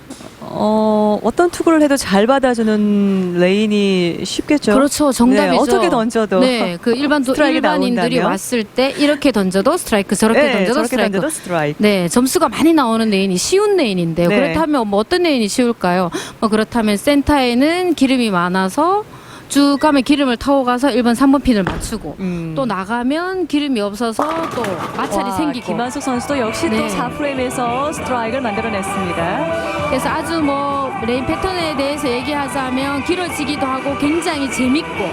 어떤 투구를 해도 잘 받아주는 레인이 쉽겠죠. 그렇죠, 정답이죠. 네, 어떻게 던져도. 네, 그 스트라이크 일반인들이 나온다면? 왔을 때 이렇게 던져도 스트라이크, 저렇게 네, 던져도 저렇게 스트라이크. 던져도 스트라이크. 네, 점수가 많이 나오는 레인이 쉬운 레인인데요. 네. 그렇다면 뭐 어떤 레인이 쉬울까요? 그렇다면 센터에는 기름이 많아서 쭉 가면 기름을 타고 가서 1번, 3번 핀을 맞추고 또 나가면 기름이 없어서 또 마찰이 생기고. 김한숙 선수도 역시 네. 또 4프레임에서 스트라이크를 만들어냈습니다. 그래서 아주 뭐 레인 패턴에 대해서 얘기하자면 길어지기도 하고 굉장히 재밌고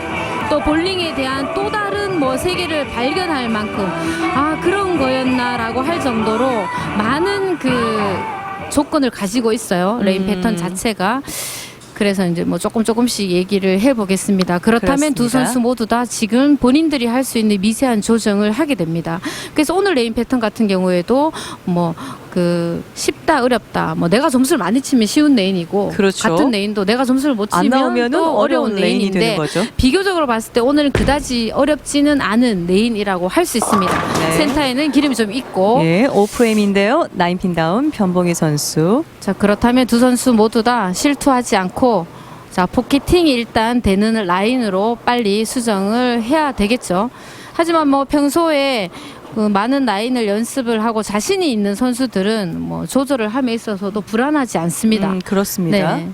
또 볼링에 대한 또 다른 뭐 세계를 발견할 만큼 그런 거였나라고 할 정도로 많은 그 조건을 가지고 있어요. 레인 패턴 자체가. 그래서 이제 뭐 조금씩 얘기를 해보겠습니다. 그렇다면 두 그렇습니다. 선수 모두 다 지금 본인들이 할 수 있는 미세한 조정을 하게 됩니다. 그래서 오늘 레인 패턴 같은 경우에도 뭐 쉽다 어렵다 뭐 내가 점수를 많이 치면 쉬운 레인이고 그렇죠. 같은 레인도 내가 점수를 못 안 치면 나오면은 또 어려운 레인이 되는 레인인데 거죠. 비교적으로 봤을 때 오늘은 그다지 어렵지는 않은 레인이라고 할 수 있습니다. 네. 센터에는 기름이 좀 있고 예, 5프레임인데요. 9핀 다운 변봉희 선수. 자 그렇다면 두 선수 모두 다 실투하지 않고 자 포켓팅이 일단 되는 라인으로 빨리 수정을 해야 되겠죠. 하지만 뭐 평소에 많은 라인을 연습을 하고 자신이 있는 선수들은 뭐 조절을 함에 있어서도 불안하지 않습니다. 그렇습니다. 네.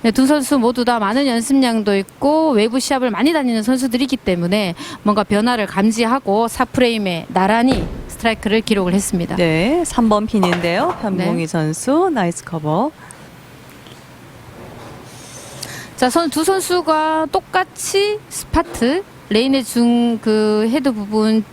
네, 두 선수 모두 다 많은 연습량도 있고 외부 시합을 많이 다니는 선수들이기 때문에 뭔가 변화를 감지하고 4프레임에 나란히 스트라이크를 기록을 했습니다. 네, 3번 핀인데요. 변봉희 네. 선수 나이스 커버. 자, 두 선수가 똑같이 스파트 레인의 헤드 부분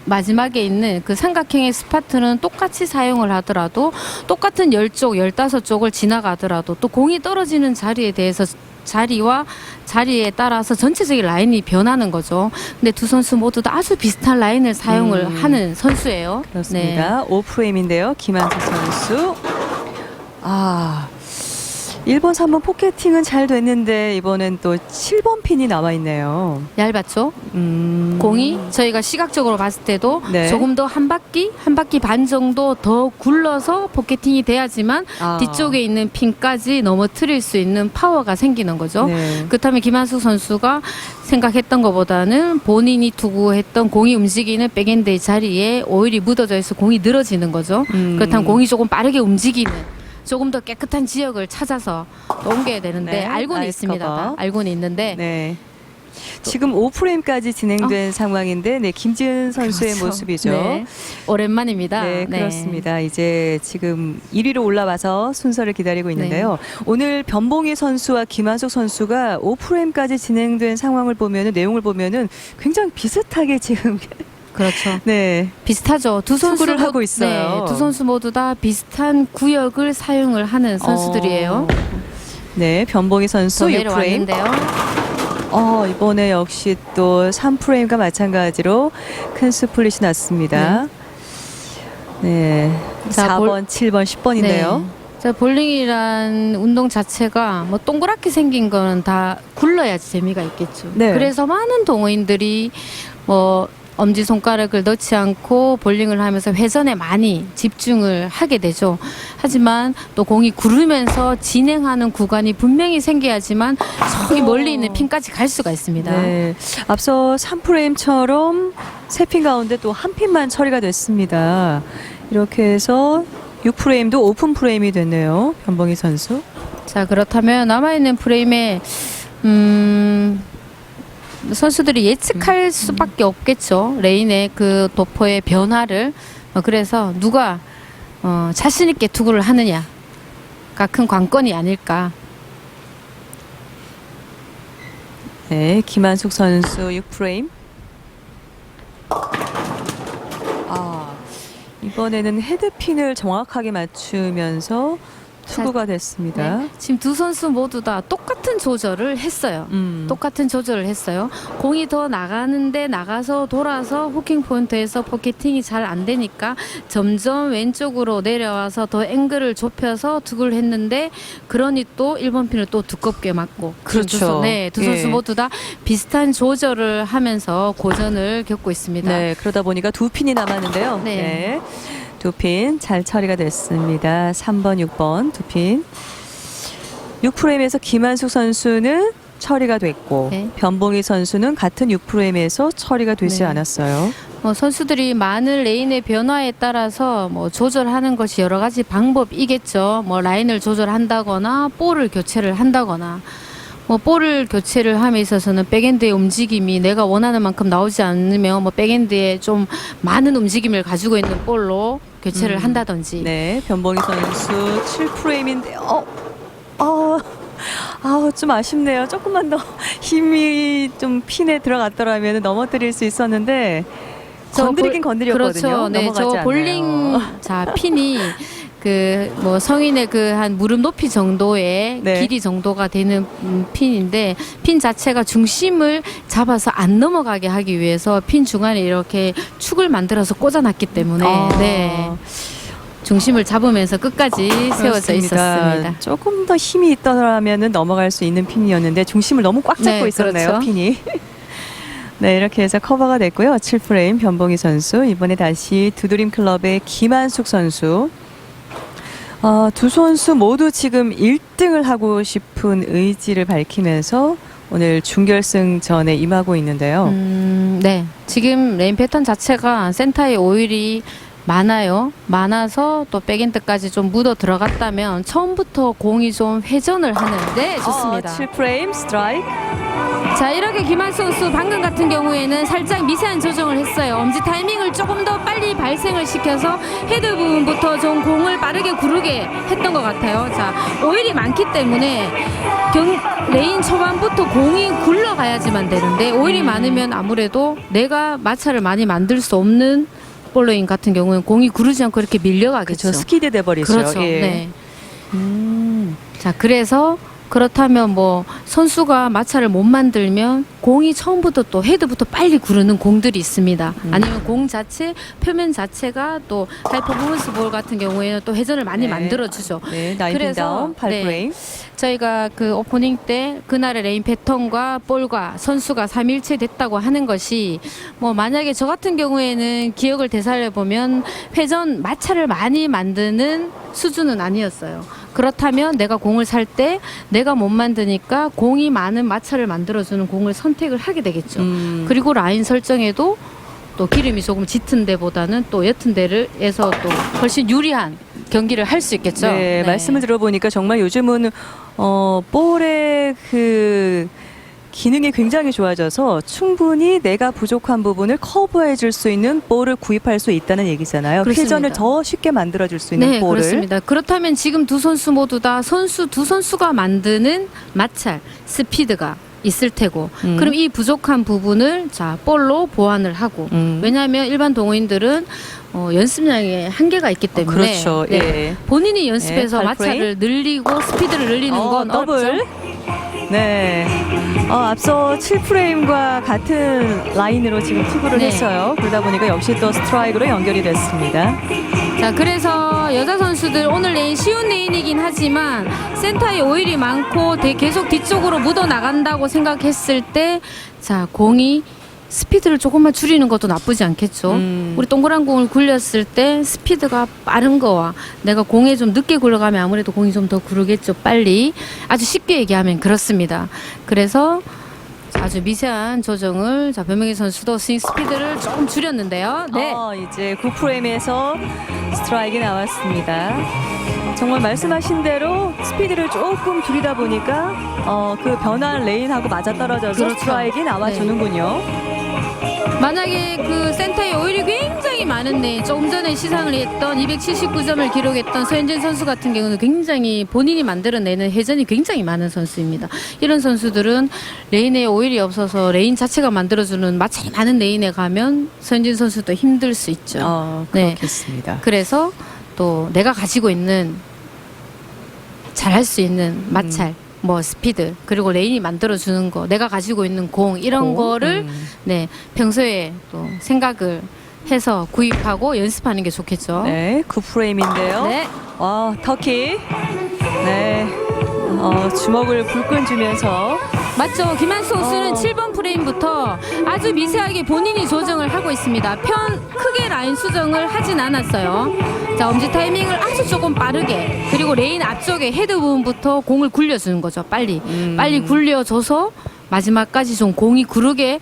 마지막에 있는 그 삼각형의 스파트는 똑같이 사용을 하더라도 똑같은 10쪽, 15쪽을 지나가더라도 또 공이 떨어지는 자리에 대해서 자리에 따라서 전체적인 라인이 변하는 거죠. 근데 두 선수 모두 다 아주 비슷한 라인을 사용을 하는 선수예요. 그렇습니다. 5프레임인데요. 김한석 선수. 1번, 3번 포켓팅은 잘 됐는데 이번엔 또 7번 핀이 나와 있네요. 얇았죠? 공이 저희가 시각적으로 봤을 때도 네. 조금 더 한 바퀴 반 정도 더 굴러서 포켓팅이 돼야지만 뒤쪽에 있는 핀까지 넘어뜨릴 수 있는 파워가 생기는 거죠. 네. 그렇다면 김한숙 선수가 생각했던 것보다는 본인이 투구했던 공이 움직이는 백엔드의 자리에 오일이 묻어져 있어 공이 늘어지는 거죠. 그렇다면 공이 조금 빠르게 움직이는 조금 더 깨끗한 지역을 찾아서 옮겨야 되는데 네, 알고는 나이스 있습니다. 커버. 알고는 있는데 네. 지금 5프레임까지 진행된 상황인데, 네, 김지은 선수의 그렇죠. 모습이죠. 네, 오랜만입니다. 네, 그렇습니다. 이제 지금 1위로 올라와서 순서를 기다리고 있는데요. 오늘 변봉희 선수와 김한숙 선수가 5프레임까지 진행된 상황을 보면은 내용을 보면은 굉장히 비슷하게 지금 그렇죠. 네. 비슷하죠. 두 선수 투구를 하고 있어요. 네, 두 선수 모두 다 비슷한 구역을 사용을 하는 선수들이에요. 네, 변봉희 선수 또 6프레임. 내려왔는데요. 이번에 역시 또 3프레임과 마찬가지로 큰 스플릿이 났습니다. 네. 자, 4번, 7번, 10번인데요. 자, 볼링이란 운동 자체가 뭐 동그랗게 생긴 거는 다 굴러야지 재미가 있겠죠. 네. 그래서 많은 동호인들이 뭐 엄지손가락을 넣지 않고 볼링을 하면서 회전에 많이 집중을 하게 되죠. 하지만 또 공이 구르면서 진행하는 구간이 분명히 생겨야지만 저기 멀리 있는 핀까지 갈 수가 있습니다. 네. 앞서 3프레임처럼 세 핀 가운데 또 한 핀만 처리가 됐습니다. 이렇게 해서 6프레임도 오픈 프레임이 됐네요. 변봉희 선수. 자, 그렇다면 남아있는 프레임에 선수들이 예측할 수밖에 없겠죠. 레인의 그 도포의 변화를. 그래서 누가 자신 있게 투구를 하느냐가 큰 관건이 아닐까. 네, 김한숙 선수 6프레임. 이번에는 헤드핀을 정확하게 맞추면서 투구가 됐습니다. 네, 지금 두 선수 모두 다 똑같은 조절을 했어요. 똑같은 조절을 했어요. 공이 더 나가서 돌아서 후킹 포인트에서 포켓팅이 잘 안 되니까 점점 왼쪽으로 내려와서 더 앵글을 좁혀서 투구를 했는데 그러니 또 1번 핀을 또 두껍게 맞고 그렇죠. 두 선수 예. 모두 다 비슷한 조절을 하면서 고전을 겪고 있습니다. 네, 그러다 보니까 두 핀이 남았는데요. 네. 네. 두 핀 잘 처리가 됐습니다. 3번, 6번 두 핀. 6프레임에서 김한숙 선수는 처리가 됐고 네. 변봉희 선수는 같은 6프레임에서 처리가 되지 네. 않았어요. 선수들이 많은 레인의 변화에 따라서 뭐 조절하는 것이 여러 가지 방법이겠죠. 뭐 라인을 조절한다거나 볼을 교체를 한다거나 뭐 볼을 교체를 함에 있어서는 백엔드의 움직임이 내가 원하는 만큼 나오지 않으면 뭐 백엔드에 좀 많은 움직임을 가지고 있는 볼로 교체를 한다든지. 네, 변봉희 선수 7프레임인데요. 좀 아쉽네요. 조금만 더 힘이 좀 핀에 들어갔더라면 넘어뜨릴 수 있었는데 건드리긴 건드렸거든요. 그렇죠. 네, 넘어가지 저 볼링 않나요? 자 핀이 그 뭐 성인의 그 한 무릎 높이 정도의 네. 길이 정도가 되는 핀인데 핀 자체가 중심을 잡아서 안 넘어가게 하기 위해서 핀 중간에 이렇게 축을 만들어서 꽂아놨기 때문에 네. 중심을 잡으면서 끝까지 세워져 그렇습니다. 있었습니다. 조금 더 힘이 있더라면 넘어갈 수 있는 핀이었는데 중심을 너무 꽉 잡고 네, 있었네요, 그렇죠. 핀이. 네, 이렇게 해서 커버가 됐고요. 7프레임 변봉희 선수, 이번에 다시 두드림 클럽의 김한숙 선수. 두 선수 모두 지금 1등을 하고 싶은 의지를 밝히면서 오늘 준결승전에 임하고 있는데요. 네. 지금 레인 패턴 자체가 센터에 오일이 많아요. 많아서 또 백엔드까지 좀 묻어 들어갔다면 처음부터 공이 좀 회전을 하는데 좋습니다. 7프레임 스트라이크. 자, 이렇게 김한수 선수 방금 같은 경우에는 살짝 미세한 조정을 했어요. 엄지 타이밍을 조금 더 빨리 발생을 시켜서 헤드 부분부터 좀 공을 빠르게 구르게 했던 것 같아요. 자, 오일이 많기 때문에 레인 초반부터 공이 굴러가야지만 되는데 오일이 많으면 아무래도 내가 마찰을 많이 만들 수 없는 볼레인 같은 경우는 공이 구르지 않고 이렇게 밀려가겠죠. 그렇죠. 스키드 돼버리죠. 그렇죠. 예. 네. 자, 그래서 그렇다면 뭐 선수가 마찰을 못 만들면 공이 처음부터 또 헤드부터 빨리 구르는 공들이 있습니다. 아니면 공 자체 표면 자체가 또 하이 퍼포먼스 볼 같은 경우에는 또 회전을 많이 네. 만들어주죠. 네, 9핀 다운, 8프레임. 저희가 그 오프닝 때 그날의 레인 패턴과 볼과 선수가 삼일체 됐다고 하는 것이 뭐 만약에 저 같은 경우에는 기억을 되살려 보면 회전 마찰을 많이 만드는 수준은 아니었어요. 그렇다면 내가 공을 살 때 내가 못 만드니까 공이 많은 마찰을 만들어주는 공을 선택을 하게 되겠죠. 그리고 라인 설정에도 또 기름이 조금 짙은 데보다는 또 옅은 데를에서 또 훨씬 유리한 경기를 할 수 있겠죠. 네, 말씀을 들어보니까 정말 요즘은 볼의 그 기능이 굉장히 좋아져서 충분히 내가 부족한 부분을 커버해 줄 수 있는 볼을 구입할 수 있다는 얘기잖아요. 그렇습니다. 회전을 더 쉽게 만들어 줄 수 있는 네, 볼을. 그렇습니다. 그렇다면 지금 두 선수 모두 다 두 선수가 만드는 마찰, 스피드가 있을 테고 그럼 이 부족한 부분을 자 볼로 보완을 하고 왜냐하면 일반 동호인들은 연습량에 한계가 있기 때문에 그렇죠. 네, 예. 본인이 연습해서 네, 마찰을 늘리고 스피드를 늘리는 건 더블. 어렵죠. 네. 앞서 7프레임과 같은 라인으로 지금 투구를 네. 했어요. 그러다 보니까 역시 또 스트라이크로 연결이 됐습니다. 자, 그래서 여자 선수들 오늘 레인 쉬운 레인이긴 하지만 센터에 오일이 많고 계속 뒤쪽으로 묻어 나간다고 생각했을 때 자, 공이 스피드를 조금만 줄이는 것도 나쁘지 않겠죠. 우리 동그란 공을 굴렸을 때 스피드가 빠른 거와 내가 공에 좀 늦게 굴러가면 아무래도 공이 좀 더 구르겠죠. 빨리. 아주 쉽게 얘기하면 그렇습니다. 그래서 아주 미세한 조정을 자, 변명희 선수도 스윙 스피드를 조금 줄였는데요. 네. 이제 9프레임에서 스트라이크 나왔습니다. 정말 말씀하신 대로 스피드를 조금 줄이다 보니까 그 변화한 레인하고 맞아떨어져서 그렇죠. 스트라이크가 나와주는군요. 만약에 그 센터에 오일이 굉장히 많은 레인, 조금 전에 시상을 했던 279점을 기록했던 서현진 선수 같은 경우는 굉장히 본인이 만들어내는 회전이 굉장히 많은 선수입니다. 이런 선수들은 레인에 오일이 없어서 레인 자체가 만들어주는 마찰이 많은 레인에 가면 서현진 선수도 힘들 수 있죠. 네. 그렇겠습니다. 그래서 또 내가 가지고 있는 잘할 수 있는 마찰, 뭐 스피드 그리고 레인이 만들어주는 거, 내가 가지고 있는 공 이런 거를 네 평소에 또 생각을 해서 구입하고 연습하는 게 좋겠죠. 네, 9프레임인데요. 네. 터키. 네. 주먹을 불끈 주면서 맞죠. 김한수 선수는 7번 프레임부터 아주 미세하게 본인이 조정을 하고 있습니다. 크게 라인 수정을 하진 않았어요. 자, 엄지 타이밍을 아주 조금 빠르게 그리고 레인 앞쪽에 헤드 부분부터 공을 굴려주는 거죠. 빨리 굴려줘서 마지막까지 좀 공이 구르게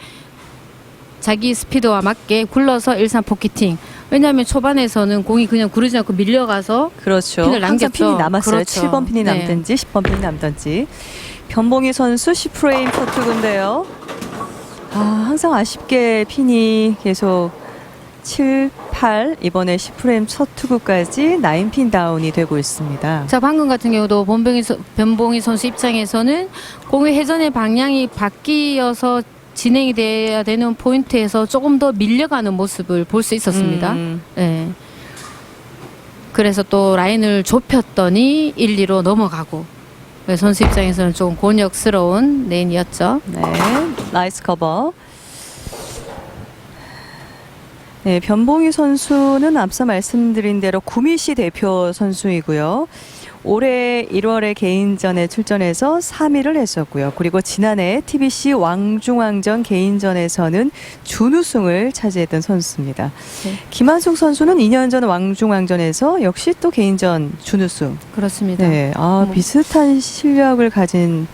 자기 스피드와 맞게 굴러서 일산 포키팅. 왜냐하면 초반에서는 공이 그냥 구르지 않고 밀려가서 그렇죠. 핀을 항상 남겼죠. 핀이 남았어요. 그렇죠. 7번 핀이 네. 남든지 10번 핀이 남든지. 변봉희 선수 10프레임 첫 투구인데요. 항상 아쉽게 핀이 계속 7, 8 이번에 10프레임 첫 투구까지 9핀 다운이 되고 있습니다. 자, 방금 같은 경우도 변봉희 선수 입장에서는 공의 회전의 방향이 바뀌어서 진행이 돼야 되는 포인트에서 조금 더 밀려가는 모습을 볼 수 있었습니다. 네. 그래서 또 라인을 좁혔더니 1, 2로 넘어가고 선수 입장에서는 좀 곤욕스러운 레인이었죠. 네, 나이스 커버. 네, 변봉희 선수는 앞서 말씀드린 대로 구미시 대표 선수이고요. 올해 1월에 개인전에 출전해서 3위를 했었고요. 그리고 지난해 TBC 왕중왕전 개인전에서는 준우승을 차지했던 선수입니다. 네. 김한숙 선수는 2년 전 왕중왕전에서 역시 또 개인전 준우승. 그렇습니다. 네, 비슷한 실력을 가진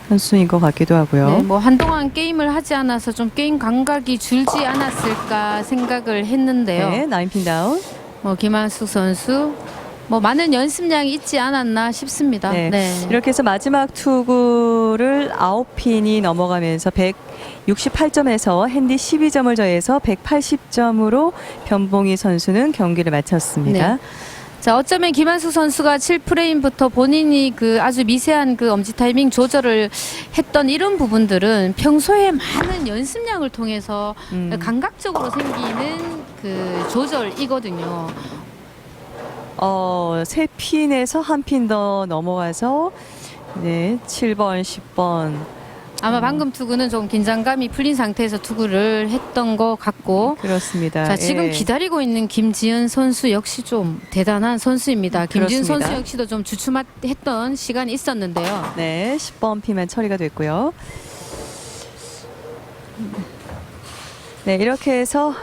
선수인 것 같기도 하고요. 네, 뭐 한동안 게임을 하지 않아서 좀 게임 감각이 줄지 않았을까 생각을 했는데요. 네, 9핀 다운. 김한숙 선수 많은 연습량이 있지 않았나 싶습니다. 네. 네. 이렇게 해서 마지막 투구를 9핀이 넘어가면서 168점에서 핸디 12점을 더해서 180점으로 변봉희 선수는 경기를 마쳤습니다. 네. 자, 어쩌면 김한숙 선수가 7프레임부터 본인이 그 아주 미세한 그 엄지 타이밍 조절을 했던 이런 부분들은 평소에 많은 연습량을 통해서 감각적으로 생기는 그 조절이거든요. 3핀에서 한 핀 더 넘어가서 네, 7번, 10번. 아마 방금 투구는 좀 긴장감이 풀린 상태에서 투구를 했던 것 같고. 그렇습니다. 자, 지금 예. 기다리고 있는 김지은 선수 역시 좀 대단한 선수입니다. 김지은 그렇습니다. 선수 역시도 좀 주춤했던 시간이 있었는데요. 네, 10번 핀만 처리가 됐고요. 네, 이렇게 해서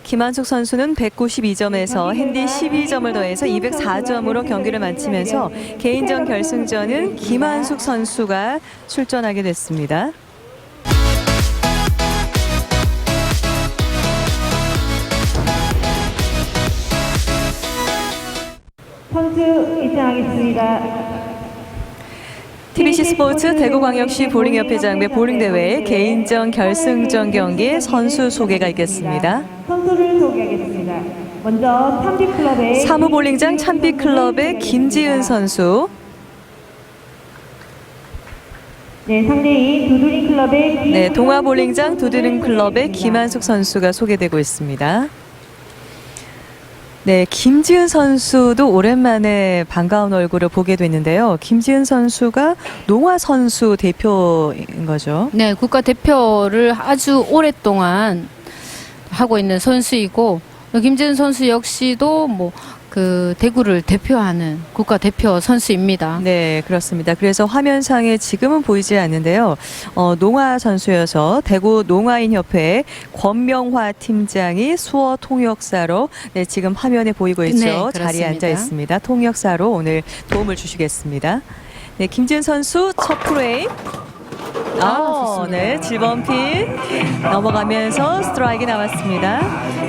김한숙 선수는 192점에서 핸디 12점을 더해서 204점으로 경기를 마치면서 개인전 결승전은 김한숙 선수가 출전하게 됐습니다. 선수 입장하겠습니다. TBC 스포츠 대구광역시 보링협회장배 보링대회 개인전 결승전 경기의 선수 소개가 있겠습니다. 선수를 소개하겠습니다. 먼저 참비클럽의 사무볼링장 참비클럽의 김지은 선수, 네, 상대인 두드링클럽의 네, 동아볼링장 두드림클럽의 김한숙 선수가 소개되고 있습니다. 네, 김지은 선수도 오랜만에 반가운 얼굴을 보게 됐는데요. 김지은 선수가 농아 선수 대표인 거죠. 네, 국가대표를 아주 오랫동안 하고 있는 선수이고, 김지은 선수 역시도 그 대구를 대표하는 국가대표 선수입니다. 네, 그렇습니다. 그래서 화면상에 지금은 보이지 않는데요. 농아 선수여서 대구 농아인협회 권명화 팀장이 수어 통역사로 네, 지금 화면에 보이고 있죠. 네, 자리에 그렇습니다. 앉아 있습니다. 통역사로 오늘 도움을 주시겠습니다. 네, 김지은 선수 첫 프레임. 좋습니다. 네, 7번 핀 넘어가면서 스트라이크 나왔습니다.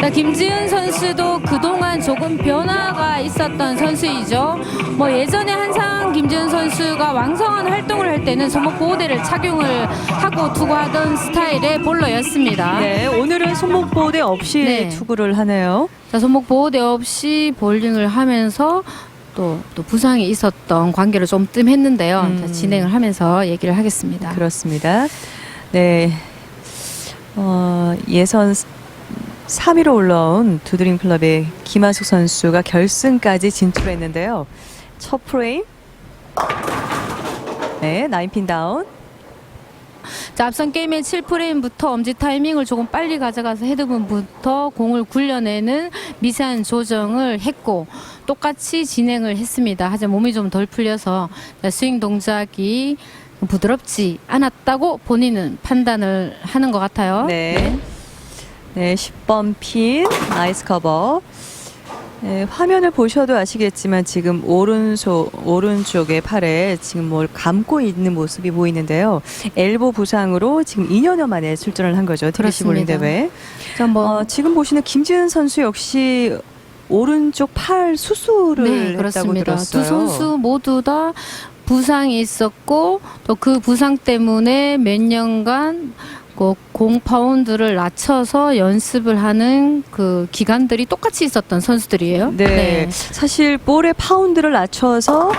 자, 김지은 선수도 그동안 조금 변화가 있었던 선수이죠. 예전에 항상 김지은 선수가 왕성한 활동을 할 때는 손목 보호대를 착용을 하고 투구하던 스타일의 볼러였습니다. 네, 오늘은 손목 보호대 없이 네. 투구를 하네요. 자, 손목 보호대 없이 볼링을 하면서 또 부상이 있었던 관계로 좀 뜸했는데요. 자, 진행을 하면서 얘기를 하겠습니다. 그렇습니다. 네, 예선 3위로 올라온 두드림 클럽의 김한숙 선수가 결승까지 진출했는데요. 첫 프레임, 네, 9핀 다운. 자, 앞선 게임의 7프레임부터 엄지 타이밍을 조금 빨리 가져가서 헤드문부터 공을 굴려내는 미세한 조정을 했고 똑같이 진행을 했습니다. 하지만 몸이 좀 덜 풀려서 스윙 동작이 부드럽지 않았다고 본인은 판단을 하는 것 같아요. 네, 네, 10번 핀, 나이스 커버. 네, 화면을 보셔도 아시겠지만 지금 오른쪽의 팔에 지금 뭘 감고 있는 모습이 보이는데요. 엘보 부상으로 지금 2년여 만에 출전을 한 거죠. TBC 볼링 대회. 자, 지금 보시는 김지은 선수 역시 오른쪽 팔 수술을 네, 했다고 그렇습니다. 들었어요. 두 선수 모두 다 부상이 있었고 또 그 부상 때문에 몇 년간 공 파운드를 낮춰서 연습을 하는 그 기간들이 똑같이 있었던 선수들이에요. 네. 사실 볼의 파운드를 낮춰서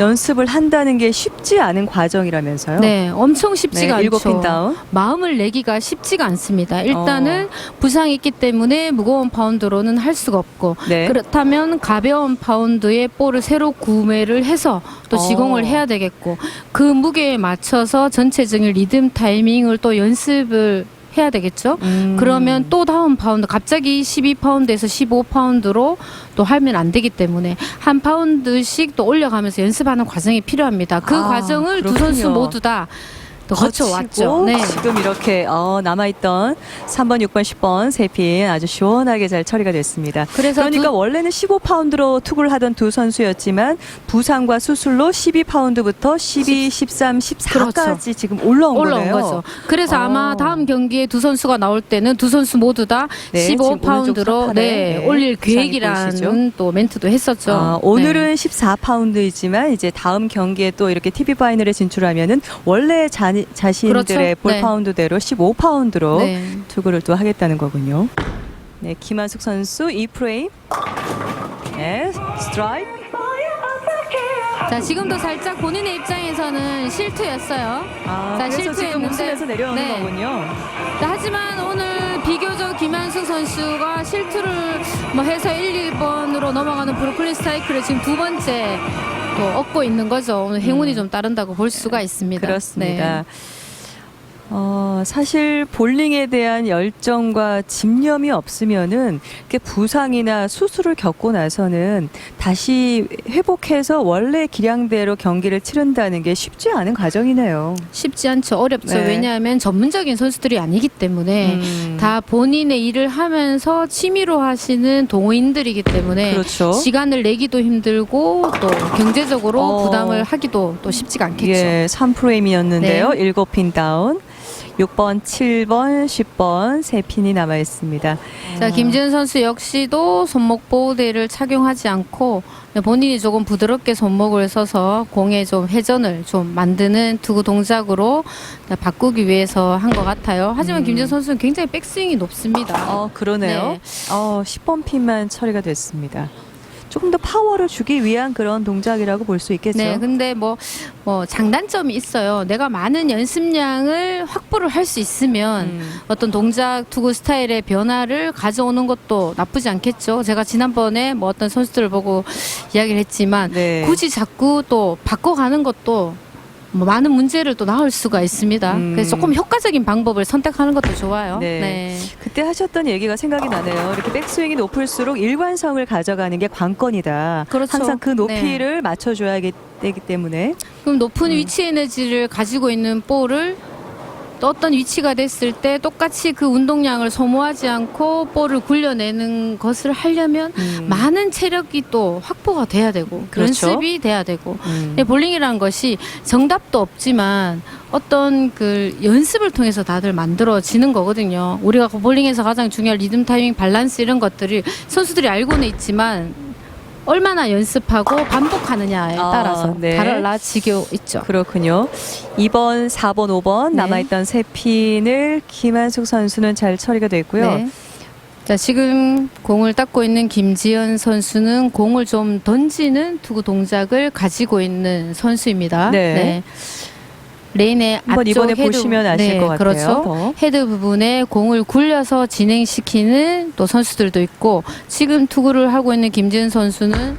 연습을 한다는 게 쉽지 않은 과정이라면서요. 네, 엄청 쉽지가 네, 7핀 않죠. 다운. 마음을 내기가 쉽지가 않습니다. 일단은 부상이 있기 때문에 무거운 파운드로는 할 수가 없고 네. 그렇다면 가벼운 파운드의 볼을 새로 구매를 해서 또 시공을 해야 되겠고 그 무게에 맞춰서 전체적인 리듬 타이밍을 또 연습을 해야 되겠죠. 그러면 또 다음 파운드 갑자기 12파운드에서 15파운드로 또 하면 안 되기 때문에 한 파운드씩 또 올려가면서 연습하는 과정이 필요합니다. 그 과정을 두 선수 그렇군요. 모두 다 또 거쳐왔죠. 거치고 네. 지금 이렇게 남아있던 3번, 6번, 10번 세 핀 아주 시원하게 잘 처리가 됐습니다. 그래서 그러니까 원래는 15파운드로 투구를 하던 두 선수였지만 부상과 수술로 12파운드부터 12, 13, 14까지 그렇죠. 지금 올라온 거네요. 거죠. 그래서 아마 어. 다음 경기에 두 선수가 나올 때는 두 선수 모두 다 네, 지금 오른쪽 15파운드로 사판에, 네, 올릴 부상이 계획이라는 보이시죠? 또 멘트도 했었죠. 오늘은 네. 14파운드이지만 이제 다음 경기에 또 이렇게 TV 파이널에 진출하면은 원래 자신들의 그렇죠. 볼 네. 파운드대로 15파운드로 네. 투구를 또 하겠다는 거군요. 네, 김한숙 선수 2프레임. 네, 스트라이크. 자, 지금도 살짝 본인의 입장에서는 실투였어요. 자, 그래서 지금 실투했는데, 웃으면서 내려오는 네. 거군요. 자, 하지만 오늘 비교적 김한숙 선수가 실투를 뭐 해서 1, 2번으로 넘어가는 브루클린 스트라이크를 지금 두 번째 또 얻고 있는 거죠. 오늘 행운이 좀 따른다고 볼 수가 있습니다. 그렇습니다. 네. 사실 볼링에 대한 열정과 집념이 없으면은 이렇게 부상이나 수술을 겪고 나서는 다시 회복해서 원래 기량대로 경기를 치른다는 게 쉽지 않은 과정이네요. 쉽지 않죠. 어렵죠. 네. 왜냐하면 전문적인 선수들이 아니기 때문에 다 본인의 일을 하면서 취미로 하시는 동호인들이기 때문에 그렇죠. 시간을 내기도 힘들고 또 경제적으로 부담을 하기도 또 쉽지가 않겠죠. 예, 3프레임이었는데요. 네. 7핀 다운. 6번, 7번, 10번 세 핀이 남아 있습니다. 자, 김지은 선수 역시도 손목 보호대를 착용하지 않고 본인이 조금 부드럽게 손목을 써서 공에 좀 회전을 좀 만드는 투구 동작으로 바꾸기 위해서 한 것 같아요. 하지만 김지은 선수는 굉장히 백스윙이 높습니다. 그러네요. 네. 10번 핀만 처리가 됐습니다. 조금 더 파워를 주기 위한 그런 동작이라고 볼 수 있겠죠. 네, 근데 뭐 장단점이 있어요. 내가 많은 연습량을 확보를 할 수 있으면 어떤 동작, 투구 스타일의 변화를 가져오는 것도 나쁘지 않겠죠. 제가 지난번에 뭐 어떤 선수들을 보고 이야기를 했지만 네. 굳이 자꾸 또 바꿔가는 것도 뭐 많은 문제를 또 낳을 수가 있습니다. 그래서 조금 효과적인 방법을 선택하는 것도 좋아요. 네. 그때 하셨던 얘기가 생각이 나네요. 이렇게 백스윙이 높을수록 일관성을 가져가는 게 관건이다. 그렇죠. 항상 그 높이를 맞춰줘야 되기 때문에. 그럼 높은 위치 에너지를 가지고 있는 볼을 또 어떤 위치가 됐을 때 똑같이 그 운동량을 소모하지 않고 볼을 굴려내는 것을 하려면 많은 체력이 또 확보가 돼야 되고 그렇죠. 연습이 돼야 되고 근데 볼링이라는 것이 정답도 없지만 어떤 그 연습을 통해서 다들 만들어지는 거거든요. 우리가 볼링에서 가장 중요한 리듬 타이밍 밸런스 이런 것들을 선수들이 알고는 있지만 얼마나 연습하고 반복하느냐에 따라서 네. 달라지고 있죠. 그렇군요. 2번, 4번, 5번 네. 남아있던 세 핀을 김한숙 선수는 잘 처리가 됐고요. 네. 자, 지금 공을 닦고 있는 김지연 선수는 공을 좀 던지는 투구 동작을 가지고 있는 선수입니다. 네. 레인의 한번 앞쪽 이번에 헤드, 보시면 아실 것 같아요. 그렇죠. 더. 헤드 부분에 공을 굴려서 진행시키는 또 선수들도 있고 지금 투구를 하고 있는 김지은 선수는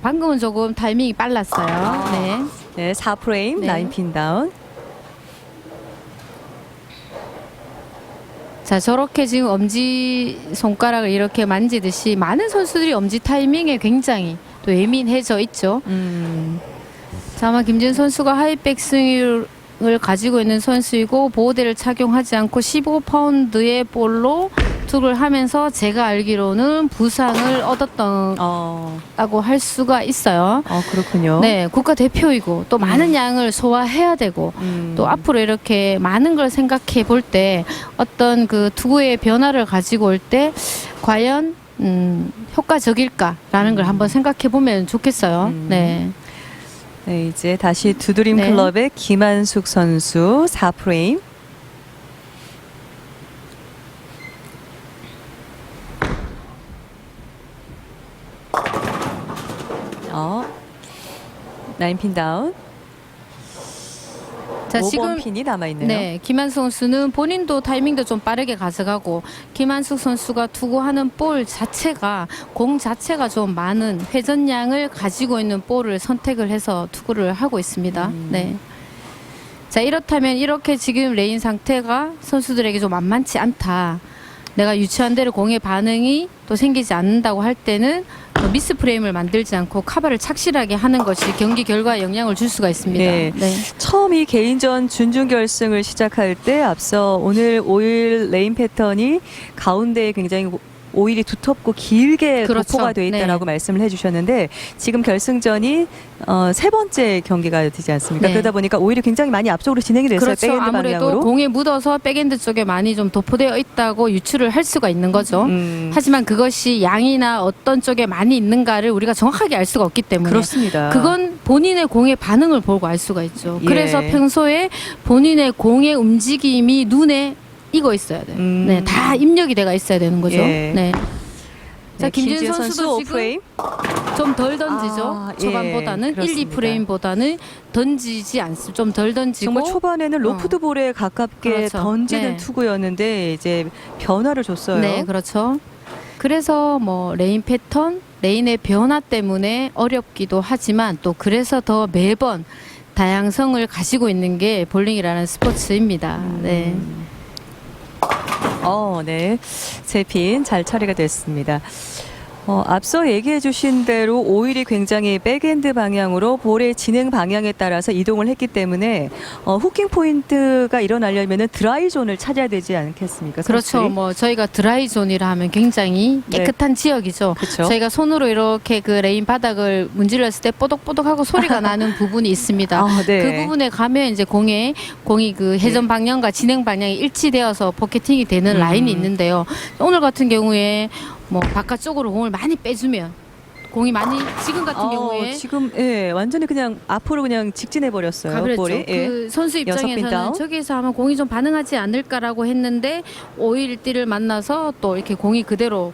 방금은 조금 타이밍이 빨랐어요. 네. 네, 4프레임, 네. 9핀 다운. 자, 저렇게 지금 엄지 손가락을 이렇게 만지듯이 많은 선수들이 엄지 타이밍에 굉장히 또 예민해져 있죠. 자, 아마 김지은 선수가 하이백 스윙을 가지고 있는 선수이고 보호대를 착용하지 않고 15파운드의 볼로 투구를 하면서 제가 알기로는 부상을 얻었다고 할 수가 있어요. 그렇군요. 네, 국가대표이고 또 많은 양을 소화해야 되고 또 앞으로 이렇게 많은 걸 생각해 볼 때 어떤 그 투구의 변화를 가지고 올 때 과연 효과적일까라는 걸 한번 생각해 보면 좋겠어요. 네. 네, 이제 다시 두드림 네. 클럽의 김한숙 선수 4프레임. 9핀 다운. 자, 5번 지금 핀이 남아있네요. 네, 김한숙 선수는 본인도 타이밍도 좀 빠르게 가져가고 김한숙 선수가 투구하는 볼 자체가 공 자체가 좀 많은 회전량을 가지고 있는 볼을 선택을 해서 투구를 하고 있습니다. 네. 자, 이렇다면 이렇게 지금 레인 상태가 선수들에게 좀 만만치 않다. 내가 유치한 대로 공의 반응이 또 생기지 않는다고 할 때는 미스 프레임을 만들지 않고 카바를 착실하게 하는 것이 경기 결과에 영향을 줄 수가 있습니다. 네. 처음 이 개인전 준중결승을 시작할 때 앞서 오늘 오일 레인 패턴이 가운데에 굉장히 오일이 두텁고 길게 그렇죠. 도포가 되어 있다라고 말씀을 해주셨는데 지금 결승전이 세 번째 경기가 되지 않습니까? 네. 그러다 보니까 오일이 굉장히 많이 앞쪽으로 진행이 됐어요. 그렇죠. 백핸드 아무래도 방향으로. 공에 묻어서 백핸드 쪽에 많이 좀 도포되어 있다고 유추를 할 수가 있는 거죠. 하지만 그것이 양이나 어떤 쪽에 많이 있는가를 우리가 정확하게 알 수가 없기 때문에 그렇습니다. 그건 본인의 공의 반응을 보고 알 수가 있죠. 예. 그래서 평소에 본인의 공의 움직임이 눈에 익어 있어야 돼요. 네, 다 입력이 돼가 있어야 되는 거죠. 예. 네. 자, 네, 김지은 선수도 지금 오프레임. 좀 덜 던지죠. 아, 예, 초반보다는 1, 그렇습니다. 2프레임보다는 던지지 않습니다. 좀 덜 던지고 정말 초반에는 로프드 볼에 가깝게 그렇죠. 던지는 네. 투구였는데 이제 변화를 줬어요. 네, 그렇죠. 그래서 뭐 레인 패턴, 레인의 변화 때문에 어렵기도 하지만 또 그래서 더 매번 다양성을 가지고 있는 게 볼링이라는 스포츠입니다. 네. 네. 세 핀 잘 처리가 됐습니다. 앞서 얘기해 주신 대로 오일이 굉장히 백핸드 방향으로 볼의 진행 방향에 따라서 이동을 했기 때문에 후킹 포인트가 일어나려면 드라이 존을 찾아야 되지 않겠습니까? 그렇죠. 선수들이? 뭐 저희가 드라이 존이라 하면 굉장히 깨끗한 지역이죠. 그렇죠. 저희가 손으로 이렇게 그 레인 바닥을 문질렀을 때 뽀독뽀독하고 소리가 나는 부분이 있습니다. 네. 그 부분에 가면 이제 공이 그 회전 방향과 진행 방향이 일치되어서 포켓팅이 되는 라인이 있는데요. 오늘 같은 경우에 뭐 바깥쪽으로 공을 많이 빼주면 공이 많이 지금 같은 경우에 지금 완전히 그냥 앞으로 그냥 직진해 버렸어요. 가버렸죠. 볼이. 그 선수 여섯 핀 입장에서는 다운. 저기에서 하면 공이 좀 반응하지 않을까라고 했는데 오일띠를 만나서 또 이렇게 공이 그대로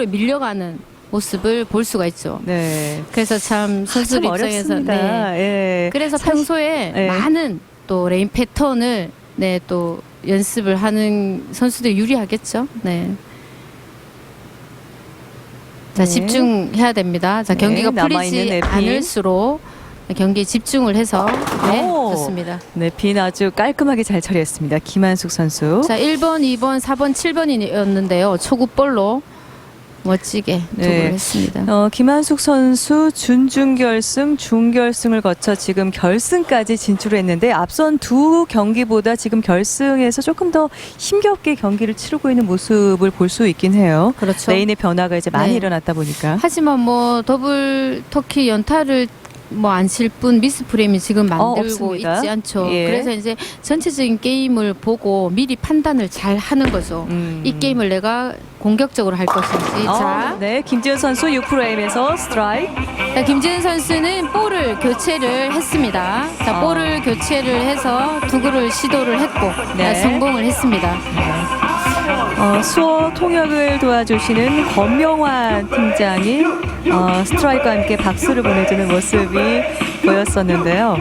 밀려가는 모습을 볼 수가 있죠. 네. 그래서 참 선수 참 입장에서 어렵습니다. 예. 그래서 평소에 예. 많은 또 레인 패턴을 또 연습을 하는 선수들 유리하겠죠. 네. 자, 네. 집중해야 됩니다. 자, 경기가 남아있는 풀리지 네 핀. 않을수록 경기에 집중을 해서 좋습니다. 네, 핀 아주 깔끔하게 잘 처리했습니다. 김한숙 선수. 자, 1번, 2번, 4번, 7번이었는데요. 초구볼로 멋지게 투구를 했습니다. 김한숙 선수 준중결승, 중결승을 거쳐 지금 결승까지 진출했는데 앞선 두 경기보다 지금 결승에서 조금 더 힘겹게 경기를 치르고 있는 모습을 볼 수 있긴 해요. 그렇죠. 레인의 변화가 이제 많이 네. 일어났다 보니까. 하지만 뭐 더블 터키 연타를 뭐 안 칠 뿐 미스 프레임이 지금 만들고 없습니다. 있지 않죠. 예. 그래서 이제 전체적인 게임을 보고 미리 판단을 잘 하는 거죠. 이 게임을 내가 공격적으로 할 것인지. 자, 네, 김지현 선수 6프레임에서 스트라이크. 자, 김지은 선수는 볼을 교체를 했습니다. 자, 볼을 교체를 해서 투구를 시도를 했고 네. 성공을 했습니다. 수어 통역을 도와주시는 권명화 팀장이 스트라이크와 함께 박수를 보내주는 모습이 보였었는데요.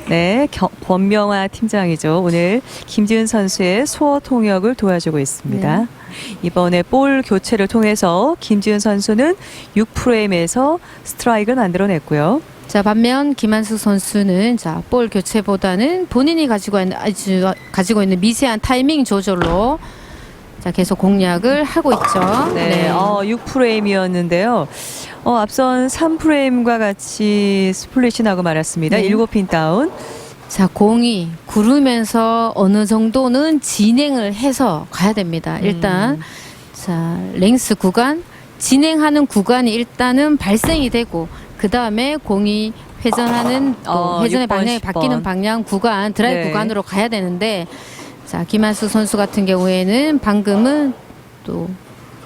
네, 권명화 팀장이죠. 오늘 김지은 선수의 수어 통역을 도와주고 있습니다. 네. 이번에 볼 교체를 통해서 김지은 선수는 6프레임에서 스트라이크를 만들어냈고요. 자, 반면 김한숙 선수는 자, 볼 교체보다는 본인이 가지고 있는 미세한 타이밍 조절로 자, 계속 공략을 하고 있죠. 네, 6프레임이었는데요. 앞선 3프레임과 같이 스플릿이 나고 말았습니다. 네. 7핀 다운. 자, 공이 구르면서 어느 정도는 진행을 해서 가야 됩니다. 일단 자, 랭스 구간, 진행하는 구간이 일단은 발생이 되고 그 다음에 공이 회전하는 또 회전의 6번, 방향이 10번. 바뀌는 방향 구간, 드라이브 네. 구간으로 가야 되는데 자, 김한수 선수 같은 경우에는 방금은 또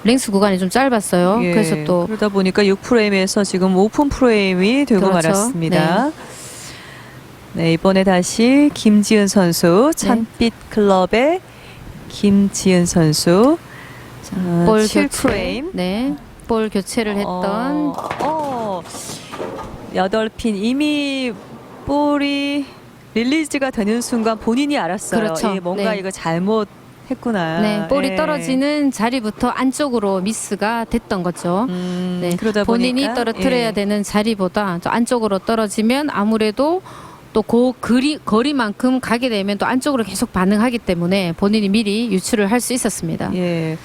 랭스 구간이 좀 짧았어요. 예, 그래서 또 그러다 보니까 6프레임에서 지금 오픈 프레임이 되고 그렇죠. 말았습니다. 네, 이번에 다시 김지은 선수, 찬빛 클럽의 김지은 선수. 볼 7프레임. 교체, 네, 볼 교체를 했던 8핀 이미 볼이 릴리즈가 되는 순간 본인이 알았어요. 그렇죠. 예, 뭔가 네. 이거 잘못했구나. 네, 볼이 예. 떨어지는 자리부터 안쪽으로 미스가 됐던 거죠. 네, 그러다 본인이 보니까, 떨어뜨려야 예. 되는 자리보다 저 안쪽으로 떨어지면 아무래도 또 그 거리만큼 가게 되면 또 안쪽으로 계속 반응하기 때문에 본인이 미리 유출을 할 수 있었습니다. 예.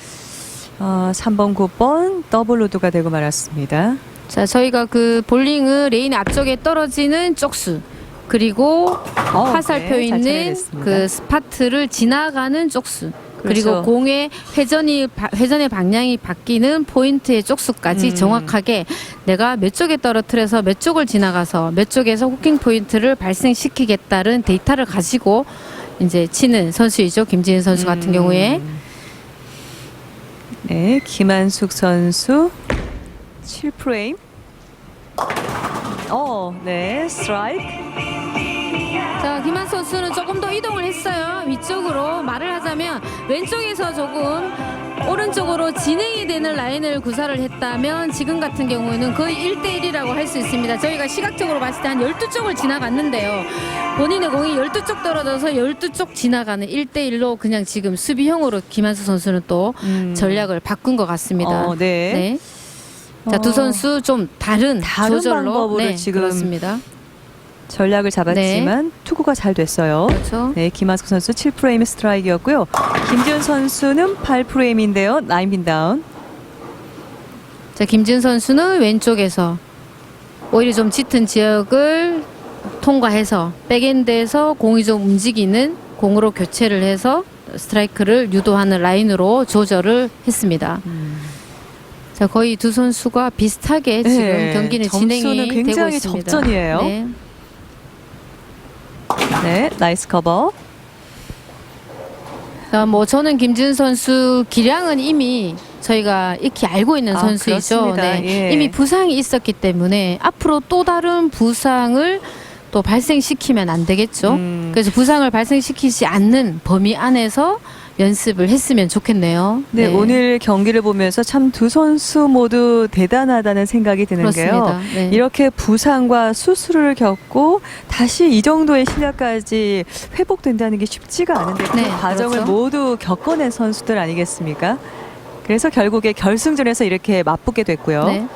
3번, 9번 더블 로드가 되고 말았습니다. 자, 저희가 그 볼링을 레인 앞쪽에 떨어지는 쪽수 그리고 화살표 네, 잘 있는 처리됐습니다. 그 스파트를 지나가는 쪽수 그리고 그렇죠. 공의 회전의 방향이 바뀌는 포인트의 쪽수까지 정확하게 내가 몇 쪽에 떨어뜨려서 몇 쪽을 지나가서 몇 쪽에서 후킹 포인트를 발생시키겠다는 데이터를 가지고 이제 치는 선수이죠. 김지은 선수 같은 경우에. 네, 김한숙 선수 7프레임. 네, 스트라이크. 자, 김한 선수는 조금 더 이동을 했어요. 위쪽으로 말을 하자면 왼쪽에서 조금 오른쪽으로 진행이 되는 라인을 구사를 했다면 지금 같은 경우에는 거의 1대1이라고 할 수 있습니다. 저희가 시각적으로 봤을 때 한 12쪽을 지나갔는데요. 본인의 공이 12쪽 떨어져서 12쪽 지나가는 1대1로 그냥 지금 수비형으로 김한수 선수는 또 전략을 바꾼 것 같습니다. 네. 자, 두 선수 좀 다른 조절로 방법으로 지금 그렇습니다. 전략을 잡았지만 투구가 잘 됐어요. 그렇죠. 네, 김한숙 선수 7프레임 스트라이크였고요. 김지은 선수는 8프레임인데요. 9핀 다운. 자, 김지은 선수는 왼쪽에서 오히려 좀 짙은 지역을 통과해서 백엔드에서 공이 좀 움직이는 공으로 교체를 해서 스트라이크를 유도하는 라인으로 조절을 했습니다. 자, 거의 두 선수가 비슷하게 지금 네, 경기는 점수는 진행이 되고 굉장히 있습니다. 접전이에요. 네. 네, 나이스 커버. 자, 뭐 저는 김지은 선수 기량은 이미 저희가 익히 알고 있는 선수이죠. 그렇습니다. 예. 이미 부상이 있었기 때문에 앞으로 또 다른 부상을 또 발생시키면 안 되겠죠. 그래서 부상을 발생시키지 않는 범위 안에서 연습을 했으면 좋겠네요. 네, 오늘 경기를 보면서 참 두 선수 모두 대단하다는 생각이 드는 게요. 그렇습니다. 네. 이렇게 부상과 수술을 겪고 다시 이 정도의 실력까지 회복된다는 게 쉽지가 않은데 그 네, 과정을 그렇죠. 모두 겪어낸 선수들 아니겠습니까? 그래서 결국에 결승전에서 이렇게 맞붙게 됐고요. 네.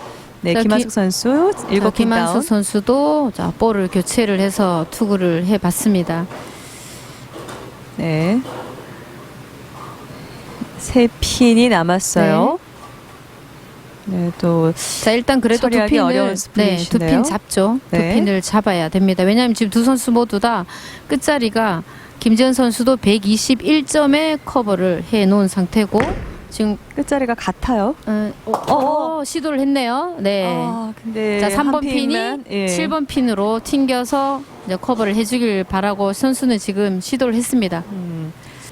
네, 자, 김한숙 선수 자, 7핀 다운. 김한수 선수도 자, 볼을 교체를 해서 투구를 해봤습니다. 네. 3핀이 남았어요. 네, 또 자, 일단 그래도 두 처리하기 핀을 어려운 스플릿인데요. 두 핀 잡죠. 네. 두 핀을 잡아야 됩니다. 왜냐하면 지금 두 선수 모두 다 끝자리가 김지은 선수도 121점에 커버를 해 놓은 상태고 지금 끝자리가 같아요. 시도를 했네요. 네. 근데 자, 3번 한 핀이 핀만, 예. 7번 핀으로 튕겨서 이제 커버를 해주길 바라고 선수는 지금 시도를 했습니다.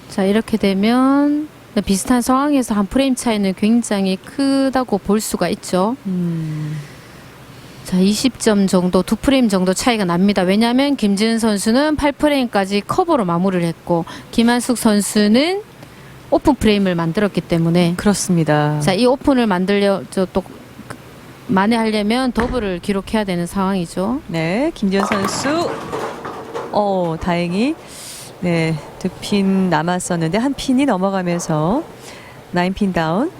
자, 이렇게 되면 비슷한 상황에서 한 프레임 차이는 굉장히 크다고 볼 수가 있죠. 자, 20점 정도, 2프레임 정도 차이가 납니다. 왜냐하면 김지은 선수는 8프레임까지 커버로 마무리를 했고 김한숙 선수는 오픈 프레임을 만들었기 때문에 그렇습니다. 자, 이 오픈을 또 만회하려면 더블을 기록해야 되는 상황이죠. 네, 김지현 선수. 다행히 네, 2핀 남았었는데 한 핀이 넘어가면서 9핀 다운.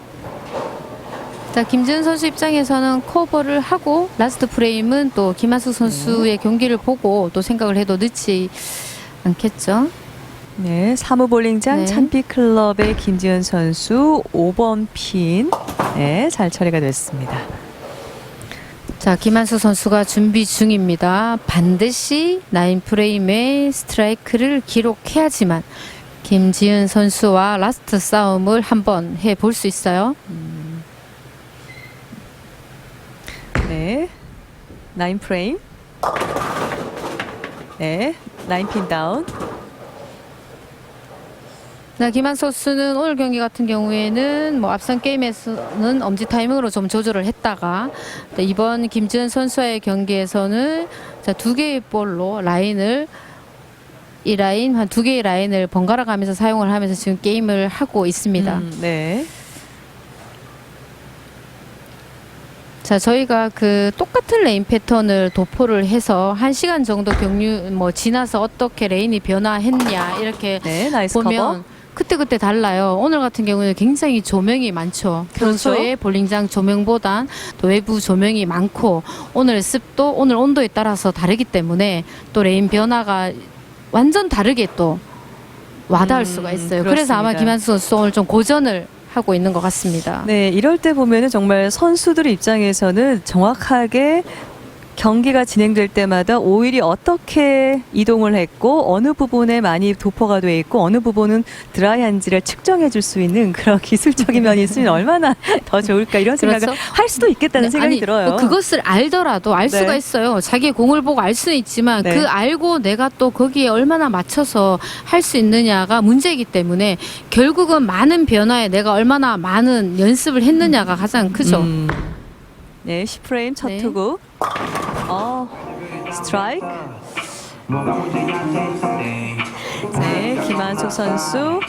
자, 김지은 선수 입장에서는 커버를 하고 라스트 프레임은 또 김한숙 선수의 경기를 보고 또 생각을 해도 늦지 않겠죠. 네, 사무볼링장 네. 찬피클럽의 김지현 선수 5번 핀. 네, 잘 처리가 됐습니다. 자, 김한수 선수가 준비 중입니다. 반드시 9프레임의 스트라이크를 기록해야지만 김지은 선수와 라스트 싸움을 한번 해볼 수 있어요. 네, 9프레임. 네, 9핀 다운. 자, 김한수 선수는 오늘 경기 같은 경우에는 뭐 앞선 게임에서는 엄지 타이밍으로 좀 조절을 했다가 이번 김지은 선수와의 경기에서는 자, 2개의 볼로 라인을 이 라인 한 2개의 라인을 번갈아 가면서 사용을 하면서 지금 게임을 하고 있습니다. 네. 자, 저희가 그 똑같은 레인 패턴을 도포를 해서 1시간 정도 경유 지나서 어떻게 레인이 변화했냐 이렇게 네, 나이스 커버. 보면 그때그때 달라요. 오늘 같은 경우는 굉장히 조명이 많죠. 그렇죠. 평소에 볼링장 조명보단 또 외부 조명이 많고 오늘 습도, 오늘 온도에 따라서 다르기 때문에 또 레인 변화가 완전 다르게 또 와닿을 수가 있어요. 그래서 아마 그렇습니다. 김한수 선수 오늘 좀 고전을 하고 있는 것 같습니다. 네, 이럴 때 보면은 정말 선수들 입장에서는 정확하게 경기가 진행될 때마다 오일이 어떻게 이동을 했고 어느 부분에 많이 도포가 돼 있고 어느 부분은 드라이한지를 측정해 줄 수 있는 그런 기술적인 면이 있으면 얼마나 더 좋을까 이런 생각을 그렇죠. 할 수도 있겠다는 생각이 아니, 들어요. 뭐 그것을 알더라도 알 네. 수가 있어요. 자기의 공을 보고 알 수는 있지만 네. 그 알고 내가 또 거기에 얼마나 맞춰서 할 수 있느냐가 문제이기 때문에 결국은 많은 변화에 내가 얼마나 많은 연습을 했느냐가 가장 크죠. 네, 10프레임 첫 네. 투구. 스트라이크. 네, 김한숙 선수.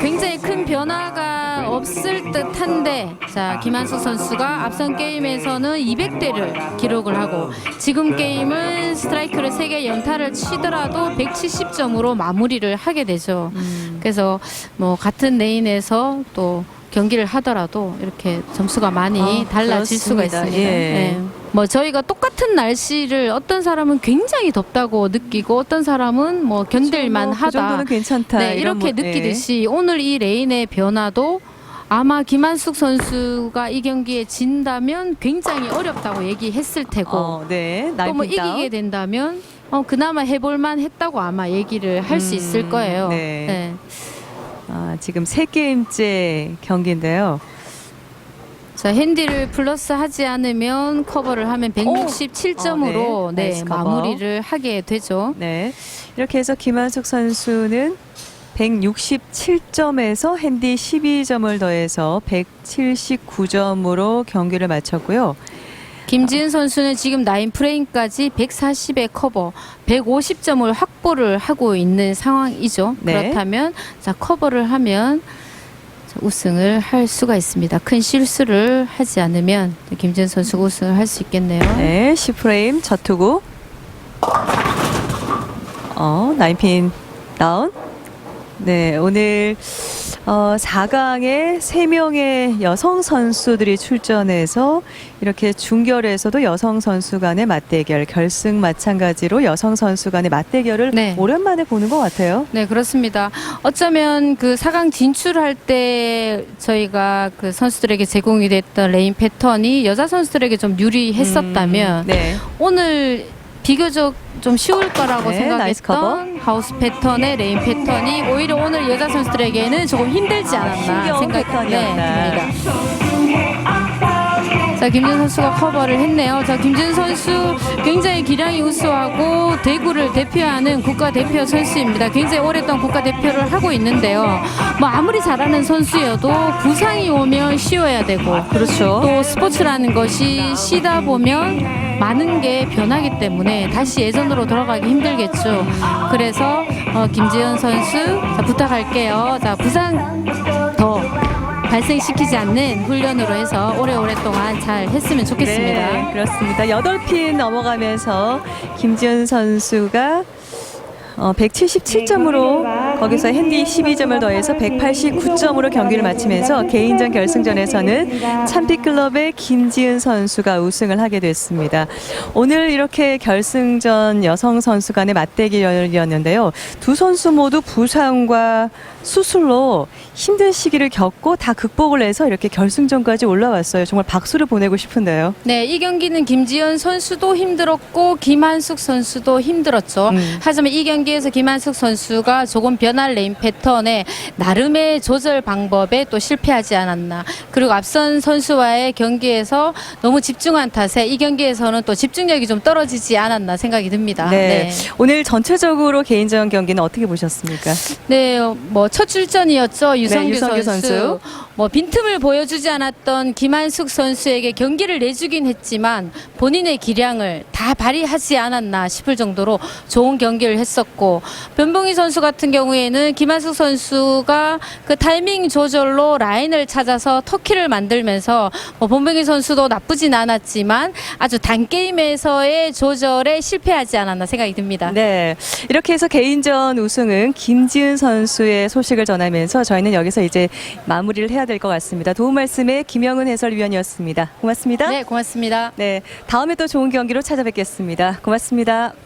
굉장히 큰 변화가 없을 듯한데 자 김한숙 선수가 앞선 게임에서는 200대를 기록을 하고 지금 게임은 스트라이크를 3개 연타를 치더라도 170점으로 마무리를 하게 되죠. 그래서 뭐 같은 레인에서 또 경기를 하더라도 이렇게 점수가 많이 달라질 수가 그렇습니다. 있습니다. 예. 네. 뭐 저희가 똑같은 날씨를 어떤 사람은 굉장히 덥다고 느끼고 어떤 사람은 뭐 견딜만 그 하다. 정도는 괜찮다. 네, 이런 이렇게 뭐- 느끼듯이 오늘 이 레인의 변화도 아마 김한숙 선수가 이 경기에 진다면 굉장히 어렵다고 얘기했을 테고 네, 또 뭐 나이핀 다운. 이기게 된다면 그나마 해볼만 했다고 아마 얘기를 할 수 있을 거예요. 네. 네. 지금 3게임째 경기인데요. 자 핸디를 플러스 하지 않으면 커버를 하면 167점으로 네. 나이스 커버. 마무리를 하게 되죠. 네, 이렇게 해서 김한숙 선수는 167점에서 핸디 12점을 더해서 179점으로 경기를 마쳤고요. 김지은 선수는 지금 9프레임까지 140의 커버, 150점을 확보를 하고 있는 상황이죠. 네. 그렇다면 자 커버를 하면 자, 우승을 할 수가 있습니다. 큰 실수를 하지 않으면 김지은 선수가 우승을 할 수 있겠네요. 네, 10프레임 첫 투구. 나인핀 다운. 네, 오늘 4강에 3명의 여성 선수들이 출전해서 이렇게 중결에서도 여성 선수 간의 맞대결, 결승 마찬가지로 여성 선수 간의 맞대결을 네. 오랜만에 보는 것 같아요. 네, 그렇습니다. 어쩌면 그 4강 진출할 때 저희가 그 선수들에게 제공이 됐던 레인 패턴이 여자 선수들에게 좀 유리했었다면 네. 오늘 비교적 좀 쉬울 거라고 네, 나이스 생각했던 하우스 패턴의 레인 패턴이 오히려 오늘 여자 선수들에게는 조금 힘들지 않았나 힘겨운 생각이 패턴이었나. 듭니다. 자, 김준 선수가 커버를 했네요. 자, 김준 선수 굉장히 기량이 우수하고 대구를 대표하는 국가대표 선수입니다. 굉장히 오랫동안 국가대표를 하고 있는데요. 뭐 아무리 잘하는 선수여도 부상이 오면 쉬어야 되고 그렇죠. 또 스포츠라는 것이 쉬다 보면 많은 게 변하기 때문에 다시 예전으로 돌아가기 힘들겠죠. 그래서 김지현 선수 자, 부탁할게요. 자, 부상 더 발생시키지 않는 훈련으로 해서 오랫동안 잘 했으면 좋겠습니다. 네, 그렇습니다. 8핀 넘어가면서 김지은 선수가 177점으로 거기서 핸디 12점을 더해서 189점으로 경기를 마치면서 개인전 결승전에서는 참피클럽의 김지은 선수가 우승을 하게 됐습니다. 오늘 이렇게 결승전 여성 선수 간의 맞대결이었는데요. 두 선수 모두 부상과 수술로 힘든 시기를 겪고 다 극복을 해서 이렇게 결승전까지 올라왔어요. 정말 박수를 보내고 싶은데요. 네, 이 경기는 김지현 선수도 힘들었고 김한숙 선수도 힘들었죠. 하지만 이 경기에서 김한숙 선수가 조금 변할 레인 패턴에 나름의 조절 방법에 또 실패하지 않았나. 그리고 앞선 선수와의 경기에서 너무 집중한 탓에 이 경기에서는 또 집중력이 좀 떨어지지 않았나 생각이 듭니다. 네. 오늘 전체적으로 개인전 경기는 어떻게 보셨습니까? 네, 뭐 첫 출전이었죠. 유성규, 유성규 선수. 선수. 뭐 빈틈을 보여주지 않았던 김한숙 선수에게 경기를 내주긴 했지만 본인의 기량을 다 발휘하지 않았나 싶을 정도로 좋은 경기를 했었고, 변봉희 선수 같은 경우에는 김한숙 선수가 그 타이밍 조절로 라인을 찾아서 터키를 만들면서 뭐 변봉희 선수도 나쁘진 않았지만 아주 단게임에서의 조절에 실패하지 않았나 생각이 듭니다. 네, 이렇게 해서 개인전 우승은 김지은 선수의 소식을 전하면서 저희는 여기서 이제 마무리를 해야 될 것 같습니다. 도움 말씀에 김영은 해설위원이었습니다. 고맙습니다. 네, 고맙습니다. 네, 다음에 또 좋은 경기로 찾아뵙겠습니다. 고맙습니다.